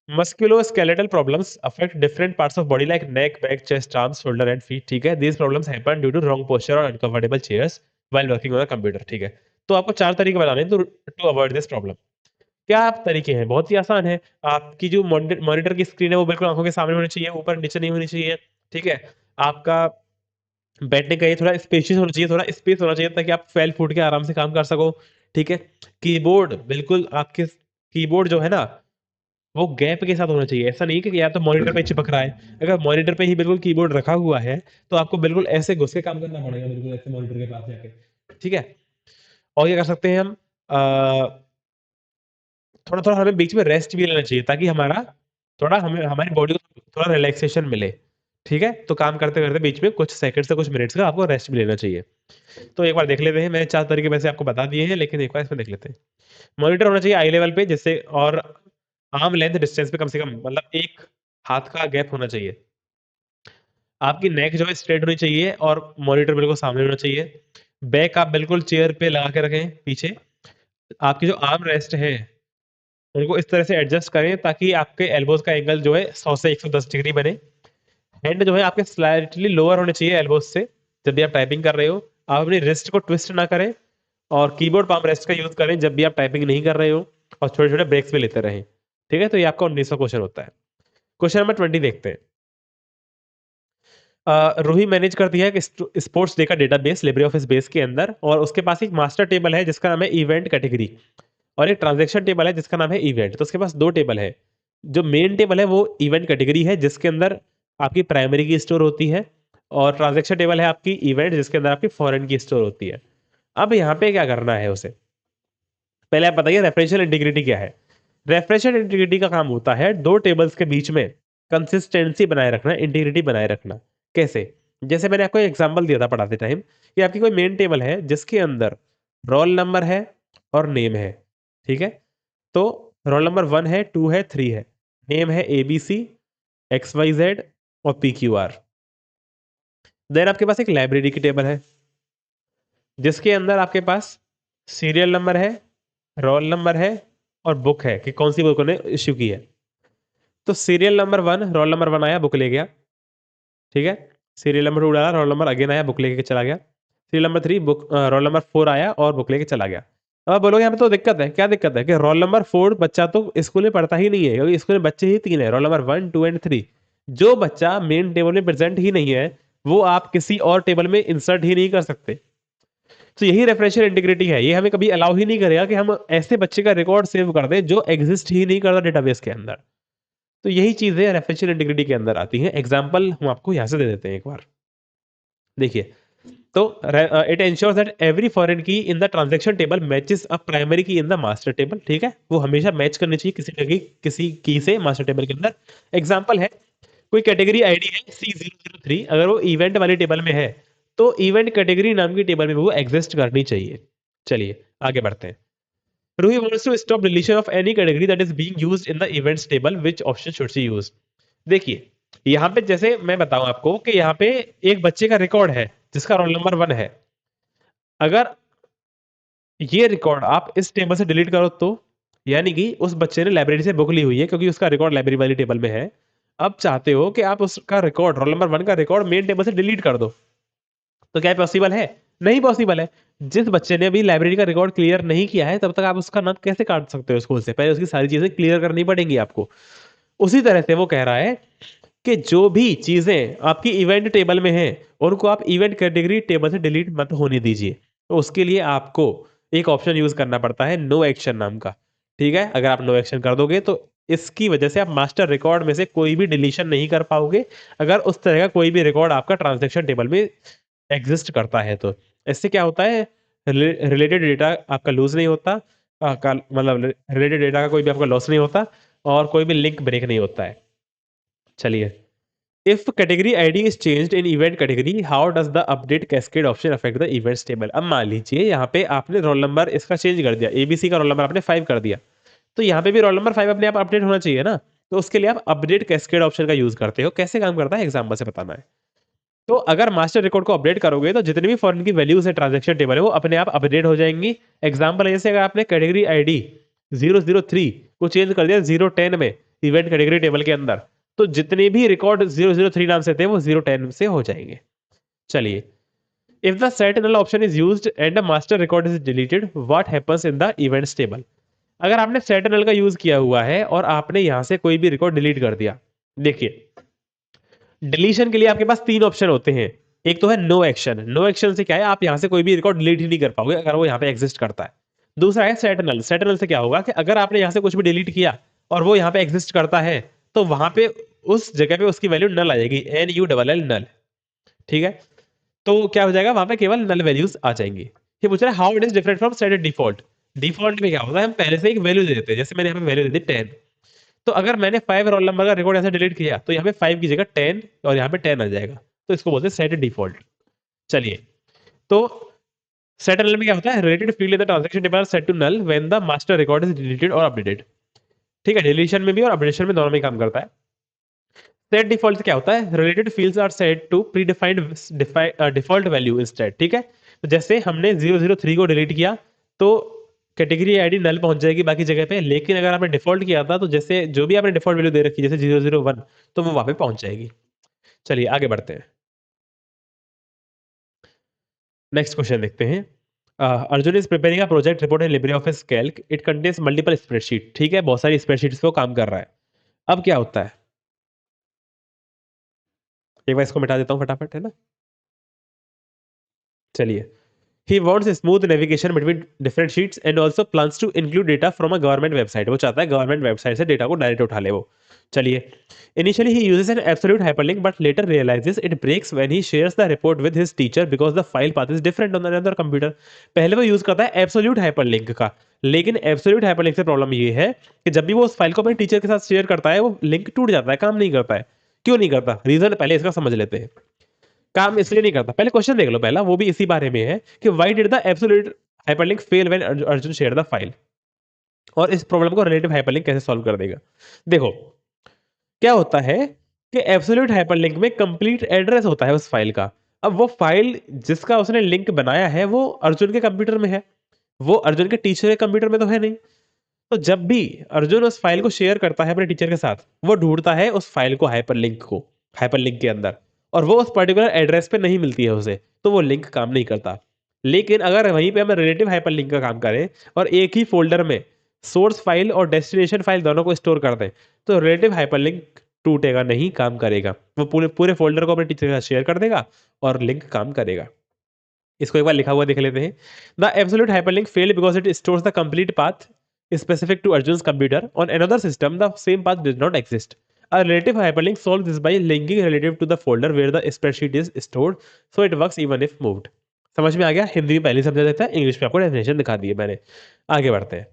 Musculoskeletal problems affect different parts of body like neck, back, chest, arms, shoulder and feet। ठीक है। These problems happen due to wrong posture or uncomfortable chairs while working on a computer। ठीक है। तो आपको चार तरीके बताने हैं to avoid this problem। क्या आप तरीके हैं, बहुत ही आसान है। आपकी जो मॉनिटर की स्क्रीन है वो बिल्कुल आंखों के सामने होनी चाहिए, ऊपर नीचे नहीं होनी चाहिए। ठीक है। आपका बैठने का ये थोड़ा स्पेशियस होना चाहिए, थोड़ा स्पेस होना चाहिए ताकि आप फैल फूट के आराम से काम कर सको। ठीक है। कीबोर्ड बिल्कुल आपके कीबोर्ड जो है ना वो गैप के साथ होना चाहिए। ऐसा नहीं कि या तो मॉनिटर पे चिपक रहा है, अगर मॉनिटर पे ही बिल्कुल कीबोर्ड रखा हुआ है तो आपको बिल्कुल ऐसे घुस के काम करना पड़ेगा, बिल्कुल ऐसे मॉनिटर के पास जाके। ठीक है। और क्या कर सकते हैं हम, थोड़ा थोड़ा हमें बीच में रेस्ट भी लेना चाहिए ताकि हमारा थोड़ा हमें हमारी बॉडी को थोड़ा रिलैक्सेशन मिले। ठीक है। तो काम करते करते बीच में कुछ सेकंड से कुछ मिनट्स का आपको रेस्ट भी लेना चाहिए। तो एक बार देख लेते हैं, मैंने चार तरीके वैसे आपको बता दिए हैं, लेकिन एक बार इसमें देख लेते हैं। मॉनिटर होना चाहिए आई लेवल पे, जिससे और आर्म लेंथ डिस्टेंस पे कम से कम मतलब एक हाथ का गैप होना चाहिए। आपकी नेक जो है स्ट्रेट होनी चाहिए और मॉनिटर बिल्कुल सामने होना चाहिए। बैक आप बिल्कुल चेयर पे लगा के रखें पीछे। आपकी जो आर्म रेस्ट है उनको इस तरह से एडजस्ट करें ताकि आपके एल्बोज का एंगल जो है 100 से 110 डिग्री बने। हैंड जो है आपके स्लाइटली लोअर होने चाहिए एल्बोज से जब भी आप टाइपिंग कर रहे हो। आप अपनी रिस्ट को ट्विस्ट ना करें, और कीबोर्ड पाम रेस्ट का यूज करें जब भी आप टाइपिंग नहीं कर रहे हो, और छोटे छोटे ब्रेक्स भी लेते रहें। ठीक है। तो ये आपका 19वां क्वेश्चन होता है। क्वेश्चन नंबर 20 देखते हैं। रूही मैनेज करती है स्पोर्ट्स डे का डेटाबेस लिब्रे ऑफिस बेस के अंदर, और उसके पास एक मास्टर टेबल है जिसका नाम है इवेंट कैटेगरी, और एक ट्रांजैक्शन टेबल है जिसका नाम है इवेंट। तो उसके पास दो टेबल है। जो मेन टेबल है वो इवेंट कैटेगरी है जिसके अंदर आपकी प्राइमरी की स्टोर होती है, और ट्रांजैक्शन टेबल है आपकी इवेंट जिसके अंदर आपकी फॉरेन की स्टोर होती है। अब यहाँ पे क्या करना है उसे, पहले आप बताइए रेफरेंशियल इंटीग्रिटी क्या है? रेफरेंशियल इंटीग्रिटी का काम होता है 2 टेबल्स के बीच में कंसिस्टेंसी बनाए रखना, इंटीग्रिटी बनाए रखना। कैसे? जैसे मैंने आपको एक एग्जांपल दिया था पढ़ाते टाइम कि आपकी कोई मेन टेबल है जिसके अंदर रोल नंबर है और नेम है, ठीक है? तो रोल नंबर 1 है, 2 है, 3 है। नेम है एबीसी, एक्सवाईजेड और पीक्यूआर। देन आपके पास एक लाइब्रेरी की टेबल है जिसके अंदर आपके पास सीरियल नंबर है, रोल नंबर है और बुक है कि कौन सी बुक उन्होंने इश्यू की है। तो सीरियल नंबर 1 रोल नंबर 1 आया, बुक ले गया, ठीक है? सीरियल नंबर 2 डाला, रोल नंबर अगेन आया, बुक लेके चला गया। Serial number 3 book roll number 4 आया और बुक लेके चला गया। अब आप बोलोगे यहाँ पे तो दिक्कत है, क्या दिक्कत है? कि रोल नंबर 4 बच्चा तो स्कूल में पढ़ता ही नहीं है क्योंकि स्कूल में बच्चे ही 3 हैं, रोल नंबर 1, 2 एंड 3। जो बच्चा मेन टेबल में प्रेजेंट ही नहीं है, वो आप किसी और टेबल में इंसर्ट ही नहीं कर सकते। तो यही रेफरेंशियल इंटीग्रिटी है, ये हमें कभी अलाउ ही नहीं करेगा कि हम ऐसे बच्चे का रिकॉर्ड सेव कर दें जो एग्जिस्ट ही नहीं करता डेटाबेस के अंदर। तो यही चीजें रेफरेंशियल इंटीग्रिटी के अंदर आती हैं। एग्जांपल हम आपको यहां से दे देते हैं एक बार, देखिए। तो it ensures that every foreign key in the transaction table matches a primary key in the master table, ठीक है? वो हमेशा मैच करनी चाहिए किसी की से मास्टर टेबल के अंदर। एग्जांपल है, कोई कैटेगरी आईडी है C003, अगर वो इवेंट वाली टेबल में है तो इवेंट कैटेगरी नाम की टेबल में वो एग्जिस्ट करनी चाहिए। चलिए आगे बढ़ते हैं। Ruhi wants to stop deletion of any category that is being used in the events table. Which option should she use? देखिए, यहाँ पे जैसे मैं बताऊं आपको कि यहाँ पे एक बच्चे का रिकॉर्ड है जिसका रोल नंबर 1 है। अगर ये रिकॉर्ड आप इस टेबल से डिलीट करो तो, यानी कि उस बच्चे ने लाइब्रेरी से बुक ली हुई है क्योंकि उसका रिकॉर्ड लाइब्रेरी वाली टेबल में है। अब चाहते हो कि आप उसका रिकॉर्ड रोल नंबर 1 का रिकॉर्ड मेन टेबल से डिलीट कर दो, तो क्या पॉसिबल है? नहीं पॉसिबल है। जिस बच्चे ने अभी लाइब्रेरी का रिकॉर्ड क्लियर नहीं किया है, तब तक आप उसका नाम कैसे काट सकते हो स्कूल से? पहले उसकी सारी चीज़ें क्लियर करनी पड़ेंगी आपको। उसी तरह से वो कह रहा है कि जो भी चीज़ें आपकी इवेंट टेबल में हैं, उनको आप इवेंट कैटेगरी टेबल से डिलीट मत होने दीजिए। तो उसके लिए आपको एक ऑप्शन यूज़ करना पड़ता है, नो एक्शन नाम का, ठीक है? अगर आप नो एक्शन कर दोगे तो इसकी वजह से आप मास्टर रिकॉर्ड में से कोई भी डिलीशन नहीं कर पाओगे, अगर उस तरह का कोई भी रिकॉर्ड आपका ट्रांज़ैक्शन टेबल में एग्जिस्ट करता है तो। इससे क्या होता है, रिलेटेड डेटा आपका लूज़ नहीं होता, का मतलब रिलेटेड डेटा का कोई भी आपका लॉस नहीं होता और कोई भी लिंक ब्रेक नहीं होता है। चलिए, if category ID is changed in event category, how does the update cascade option affect the events table? अब मान लीजिए यहाँ पे आपने रोल नंबर इसका चेंज कर दिया, एबीसी का रोल नंबर आपने 5 कर दिया, तो यहाँ पे भी रोल नंबर 5 अपने आप अपडेट होना चाहिए ना? तो उसके लिए आप अपडेट कैस्केड ऑप्शन का यूज़ करते हो। कैसे काम करता है एग्जाम्पल से बताना है। तो अगर मास्टर रिकॉर्ड को अपडेट करोगे तो जितनी भी फॉरेन की वैल्यूज है ट्रांजैक्शन टेबल है वो अपने आप अपडेट हो जाएंगी। एग्जांपल है, जैसे अगर आपने कैटेगरी आईडी 003 को चेंज कर दिया 010 में इवेंट कैटेगरी टेबल के अंदर, तो जितने भी रिकॉर्ड 003 नाम से थे वो 010 से हो जाएंगे। चलिए, if the set null option is used and the master record is deleted, what happens in the events table? अगर आपने सेट नल का यूज किया हुआ है और आपने यहां से कोई भी रिकॉर्ड डिलीट कर दिया, देखिए डिलीशन के लिए आपके पास 3 ऑप्शन होते हैं। एक तो है नो एक्शन। नो एक्शन से क्या है, आप यहां से कोई भी रिकॉर्ड डिलीट ही नहीं कर पाओगे अगर वो यहां पे एग्जिस्ट करता है। दूसरा है सेट नल। सेट नल से क्या होगा कि अगर आपने यहां से कुछ भी डिलीट किया और वो यहां पे एग्जिस्ट करता है, तो वहां पे उस जगह पे उसकी वैल्यू नल आ जाएगी, NULL नल, ठीक है? तो क्या हो जाएगा, वहां पे केवल नल वैल्यूज आ जाएंगी। ये पूछ रहा है how it is different from set default. Default में क्या होता है, हम पहले से एक वैल्यू दे देते हैं, जैसे मैंने यहाँ पे वैल्यू दे दी 10। तो अगर मैंने 5 रोल नंबर का रिकॉर्ड ऐसे डिलीट किया तो यहाँ पे 5 की जगह 10 और यहाँ पे 10 आ जाएगा, तो इसको बोलते हैं सेट डिफॉल्ट। चलिए, तो सेट नल में क्या होता है, related field in the transaction table set to null when the master record is deleted और अपडेटेड, ठीक है? डिलीशन में भी और अपडेशन में दोनों में काम करता है। सेट डिफॉल्ट से क्या होता है, related fields are set to predefined default value instead, ठीक है? तो जैसे हमने 003 को डिलीट किया तो कैटेगरी आईडी नल पहुंच जाएगी बाकी जगह पे, लेकिन अगर आपने डिफॉल्ट किया था तो जैसे जो भी आपने डिफॉल्ट वैल्यू दे रखी है जैसे 001, तो वो वहां पे पहुंच जाएगी। चलिए आगे बढ़ते हैं, नेक्स्ट क्वेश्चन देखते हैं। Arjun is preparing a project report in Libre office Calc, it contains multiple spreadsheet, ठीक है? बहुत सारी स्प्रेडशीट्स पे वो काम कर रहा है। अब क्या होता है, एक बार इसको मिटा देता हूँ फटाफट, है ना? चलिए, he wants a smooth navigation between different sheets and also plans to include data from a government website। वो चाहता है गवर्नमेंट वेबसाइट से डेटा को डायरेक्ट उठा ले वो। चलिए, initially he uses an absolute hyperlink but later realises it breaks when he shares the report with his teacher because the file path is different on another computer. पहले वो यूज़ करता है एब्सोल्यूट हाइपरलिंक का, लेकिन एब्सोल्यूट हाइपरलिंक से प्रॉब्लम ये है कि जब भी वो उस फाइल को अपने टीचर के साथ शेयर करता है, वो लिंक टूट जाता है, काम नहीं करता है। क्यों नहीं करता? रीज़न पहले इसका समझ लेते हैं। काम इसलिए नहीं करता, पहले क्वेश्चन देख लो पहला, वो भी इसी बारे में है कि why did the absolute hyperlink fail when Arjun shared the file, और इस प्रॉब्लम को रिलेटिव हाइपरलिंक कैसे सॉल्व कर देगा। देखो, क्या होता है कि एब्सोल्यूट हाइपरलिंक में कंप्लीट एड्रेस होता है उस फाइल का। अब वो फाइल जिसका उसने लिंक बनाया है, वो अर्जुन के कंप्यूटर में है, वो अर्जुन के टीचर के कंप्यूटर में तो है नहीं। तो जब भी अर्जुन उस फाइल को शेयर करता है अपने टीचर के साथ, वो ढूंढता है उस फाइल को, हाइपरलिंक के अंदर, और वो उस पर्टिकुलर एड्रेस पे नहीं मिलती है उसे, तो वो लिंक काम नहीं करता। लेकिन अगर वहीं पे हम रिलेटिव हाइपरलिंक का काम करें और एक ही फोल्डर में सोर्स फाइल और डेस्टिनेशन फाइल दोनों को स्टोर कर दें, तो रिलेटिव हाइपरलिंक टूटेगा नहीं, काम करेगा। वो पूरे पूरे फोल्डर को अपने टीचर के साथ शेयर कर देगा और लिंक काम करेगा। इसको एक बार लिखा हुआ देख लेते हैं। The absolute hyperlink failed because it stores the complete path specific to Arjun's computer. On another system, the same path does not exist. A relative hyperlink solves this by linking relative to the folder where the spreadsheet is stored, so it works even if moved. समझ में आ गया? हिंदी में पहले समझा देता है, इंग्लिश में आपको डेफिनेशन दिखा दी है मैंने। आगे बढ़ते हैं।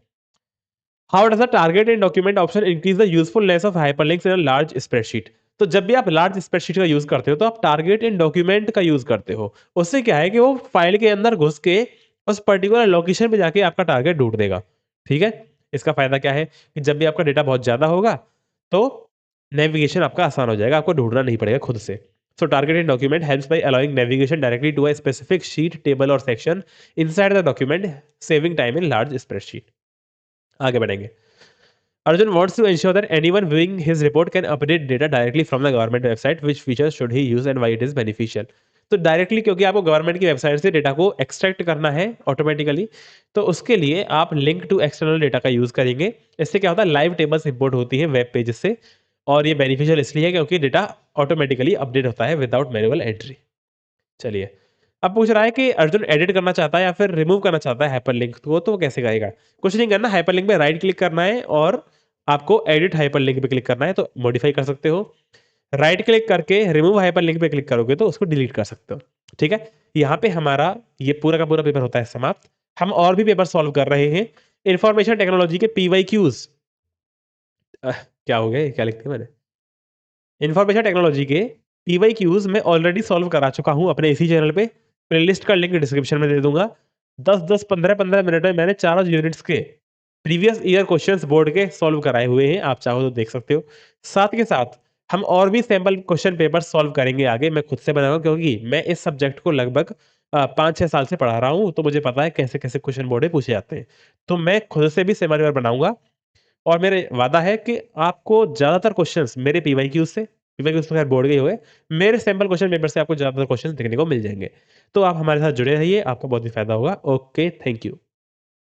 How does the target in document option increase the usefulness of hyperlinks in a large spreadsheet. तो जब भी आप लार्ज स्प्रेडशीट का यूज करते हो, तो आप टारगेट इन डॉक्यूमेंट का यूज करते हो। उससे क्या है कि वो फाइल के अंदर घुस के उस पर्टिकुलर लोकेशन पे जाके आपका टारगेट ढूंढ देगा। ठीक है, इसका फायदा क्या है कि जब भी आपका डेटा बहुत ज्यादा होगा, तो नेविगेशन आपका आसान हो जाएगा, आपको ढूंढना नहीं पड़ेगा खुद से। So target in document helps by allowing navigation directly to a specific sheet, table और section inside the document, saving time in large spreadsheet. आगे बढ़ेंगे। Arjun wants to ensure that anyone viewing his report can update data directly from the government website. Which features should he use and why it is beneficial? तो डायरेक्टली, क्योंकि आपको गवर्नमेंट की वेबसाइट से डेटा को एक्सट्रैक्ट करना है ऑटोमेटिकली, तो उसके लिए आप लिंक टू एक्सटर्नल डेटा का यूज करेंगे। इससे क्या होता है, लाइव टेबल्स इंपोर्ट होती हैं वेब पेज से, और ये बेनिफिशियल इसलिए है क्योंकि डेटा ऑटोमेटिकली अपडेट होता है विदाउट मैनुअल एंट्री। चलिए, अब पूछ रहा है कि अर्जुन एडिट करना चाहता है या फिर रिमूव करना चाहता है हाइपरलिंक को, तो वो कैसे करेगा? कुछ नहीं करना, हाइपरलिंक पे राइट क्लिक करना है और आपको एडिट हाइपरलिंक पे क्लिक करना है, तो मॉडिफाई कर सकते हो। राइट क्लिक करके रिमूव हाइपरलिंक पे क्लिक करोगे तो उसको डिलीट कर सकते हो। ठीक है, यहाँ पे हमारा ये पूरा का पूरा पेपर होता है समाप्त। हम और भी पेपर सॉल्व कर रहे हैं। इंफॉर्मेशन टेक्नोलॉजी के PYQs, क्या हो गया, क्या लिखते हैं मैंने, इन्फॉर्मेशन टेक्नोलॉजी के PYQs मैं ऑलरेडी सॉल्व करा चुका हूँ अपने इसी चैनल पे। प्लेलिस्ट का लिंक डिस्क्रिप्शन में दे दूंगा। 10-10, 15-15 मिनट में मैंने चारों यूनिट्स के प्रीवियस ईयर क्वेश्चंस बोर्ड के सॉल्व कराए हुए हैं, आप चाहो तो देख सकते हो। साथ के साथ हम और भी सैम्पल क्वेश्चन पेपर सॉल्व करेंगे आगे, मैं खुद से बनाऊंगा, क्योंकि मैं इस सब्जेक्ट को लगभग 5-6 साल से पढ़ा रहा हूँ, तो मुझे पता है कैसे कैसे क्वेश्चन बोर्ड में पूछे जाते हैं। तो मैं खुद से भी सेम पेपर बनाऊंगा, और मेरे वादा है कि आपको ज़्यादातर क्वेश्चंस मेरे पीवाईक्यूज़ तो खैर बोर्ड के ही हुए, मेरे सैंपल क्वेश्चन पेपर से आपको ज़्यादातर क्वेश्चंस देखने को मिल जाएँगे। तो आप हमारे साथ जुड़े रहिए, आपको बहुत ही फ़ायदा होगा। Okay, thank you.